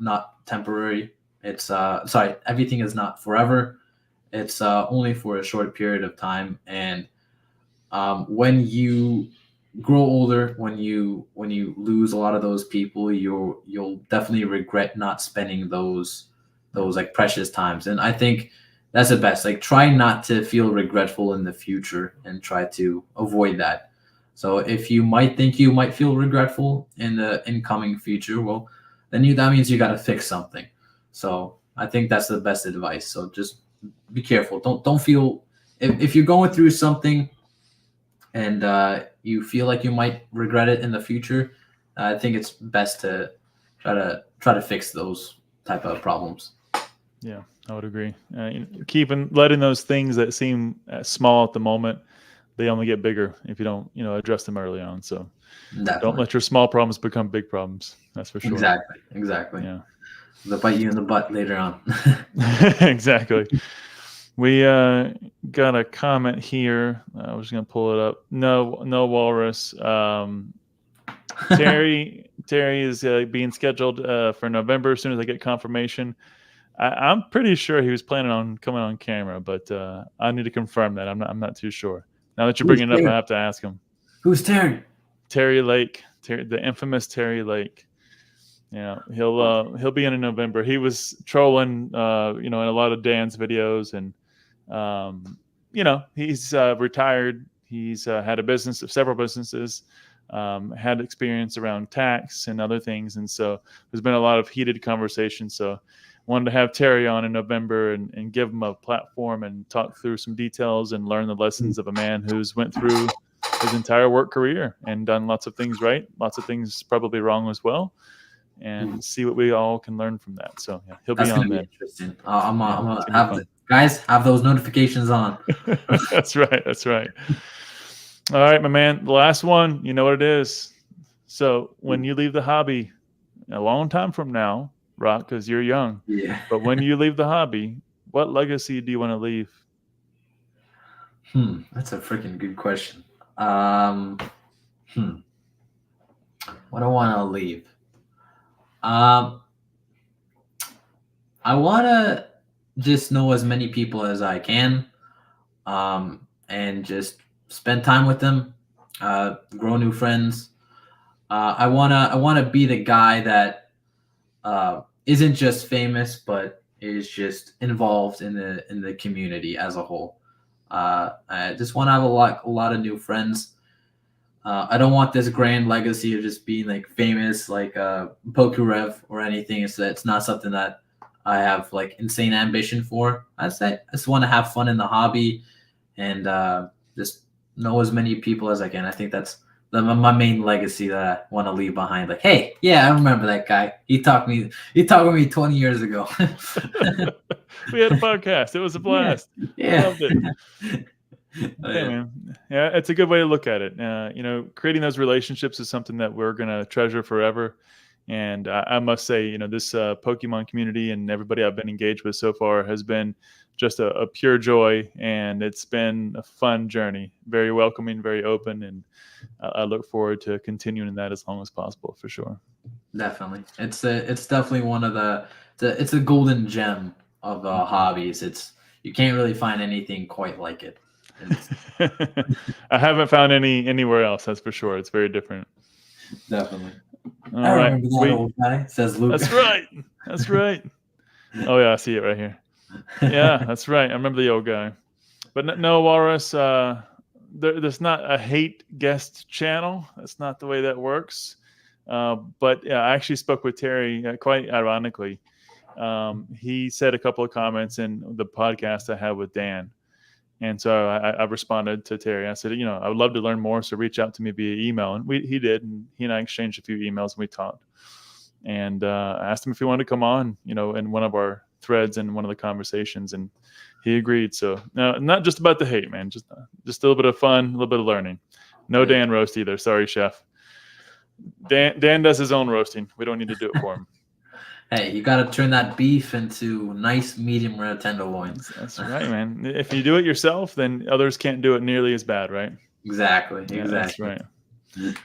temporary. It's sorry, everything is not forever. It's only for a short period of time, and when you grow older, when you lose a lot of those people, you'll definitely regret not spending those like precious times. And I think that's the best. Like, try not to feel regretful in the future and try to avoid that. So if you might think you might feel regretful in the incoming future, well, then that means you got to fix something. So I think that's the best advice. So just be careful. Don't feel, if you're going through something and you feel like you might regret it in the future, I think it's best to try to fix those type of problems. Yeah, I would agree. Keeping letting those things that seem small at the moment, they only get bigger if you don't, address them early on. So don't Definitely. let your small problems become big problems. That's for sure. Exactly. Yeah, They'll bite you in the butt later on. exactly. We got a comment here. I was going to pull it up. No walrus. Terry is being scheduled for November as soon as I get confirmation. I'm pretty sure he was planning on coming on camera, but I need to confirm that. I'm not too sure. Now that you're Who's bringing it up, Terry? I have to ask him. Who's Terry? Terry Lake, the infamous Terry Lake. Yeah, he'll be in November. He was trolling, in a lot of Dan's videos, and he's retired. He's had several businesses, had experience around tax and other things, and so there's been a lot of heated conversation. So wanted to have Terry on in November and give him a platform and talk through some details and learn the lessons of a man who's went through his entire work career and done lots of things right, lots of things probably wrong as well, and see what we all can learn from that. So yeah, he'll be That's on gonna be then. interesting. Yeah, I'm it's gonna gonna be have fun. guys have those notifications on. That's right. That's right. All right, my man. The last one, you know what it is. So when you leave the hobby a long time from now, Rock, because you're young, Yeah. but when you leave the hobby, what legacy do you want to leave? That's a freaking good question. Um, hmm. What I want to leave? Um, I want to just know as many people as I can, and just spend time with them, grow new friends. I wanna be the guy that isn't just famous, but is just involved in the community as a whole. I just want to have a lot of new friends. I don't want this grand legacy of just being like famous, like Pokurev or anything. It's not something that I have like insane ambition for. I just want to have fun in the hobby and just know as many people as I can. I think that's my main legacy that I want to leave behind. Like, hey, yeah, I remember that guy. He talked with me 20 years ago. We had a podcast. It was a Yeah, blast. I yeah. loved it. Yeah, man. Yeah, it's a good way to look at it. Creating those relationships is something that we're going to treasure forever. And I must say, this Pokemon community and everybody I've been engaged with so far has been just a pure joy. And it's been a fun journey, very welcoming, very open. And I look forward to continuing that as long as possible, for sure. Definitely, it's definitely one of it's a golden gem of hobbies. You can't really find anything quite like it. It's I haven't found anywhere else. That's for sure. It's very different. definitely. I All right. remember that old guy, says Luke. That's right. That's right. Oh yeah, I see it right here. Yeah, that's right. I remember the old guy. But no, Walrus, there's not a hate guest channel. That's not the way that works. But yeah, I actually spoke with Terry quite ironically. He said a couple of comments in the podcast I had with Dan. And so I responded to Terry. I said, I would love to learn more. So reach out to me via email. And he did. And he and I exchanged a few emails and we talked. and asked him if he wanted to come on, in one of our threads and one of the conversations, and he agreed. So no, not just about the hate, man. Just a little bit of fun, a little bit of learning. No Dan roast either. Sorry, chef. Dan does his own roasting. We don't need to do it for him. Hey, you got to turn that beef into nice medium rare tenderloins. That's right, man. If you do it yourself, then others can't do it nearly as bad, right? Exactly. Yeah, that's right.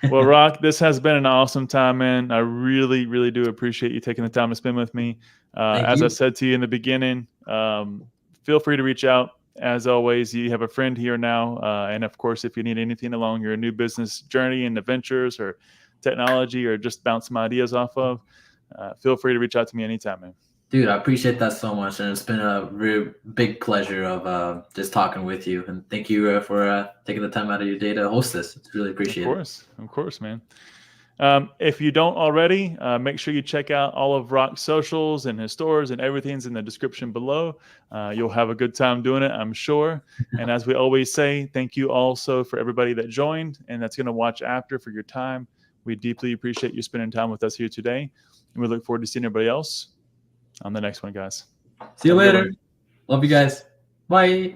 Well, Rock, this has been an awesome time, man. I really, really do appreciate you taking the time to spend with me. As I said to you in the beginning, feel free to reach out. As always, you have a friend here now. And of course, if you need anything along your new business journey and adventures or technology or just bounce some ideas off of, feel free to reach out to me anytime, man. Dude, I appreciate that so much, and it's been a real big pleasure of just talking with you. And thank you for taking the time out of your day to host this. It's really appreciated. Of course, man. If you don't already, make sure you check out all of Rock's socials and his stores, and everything's in the description below. You'll have a good time doing it, I'm sure. And as we always say, thank you also for everybody that joined and that's going to watch after for your time. We deeply appreciate you spending time with us here today. And we look forward to seeing everybody else on the next one, guys. See you later. Love you guys. Bye.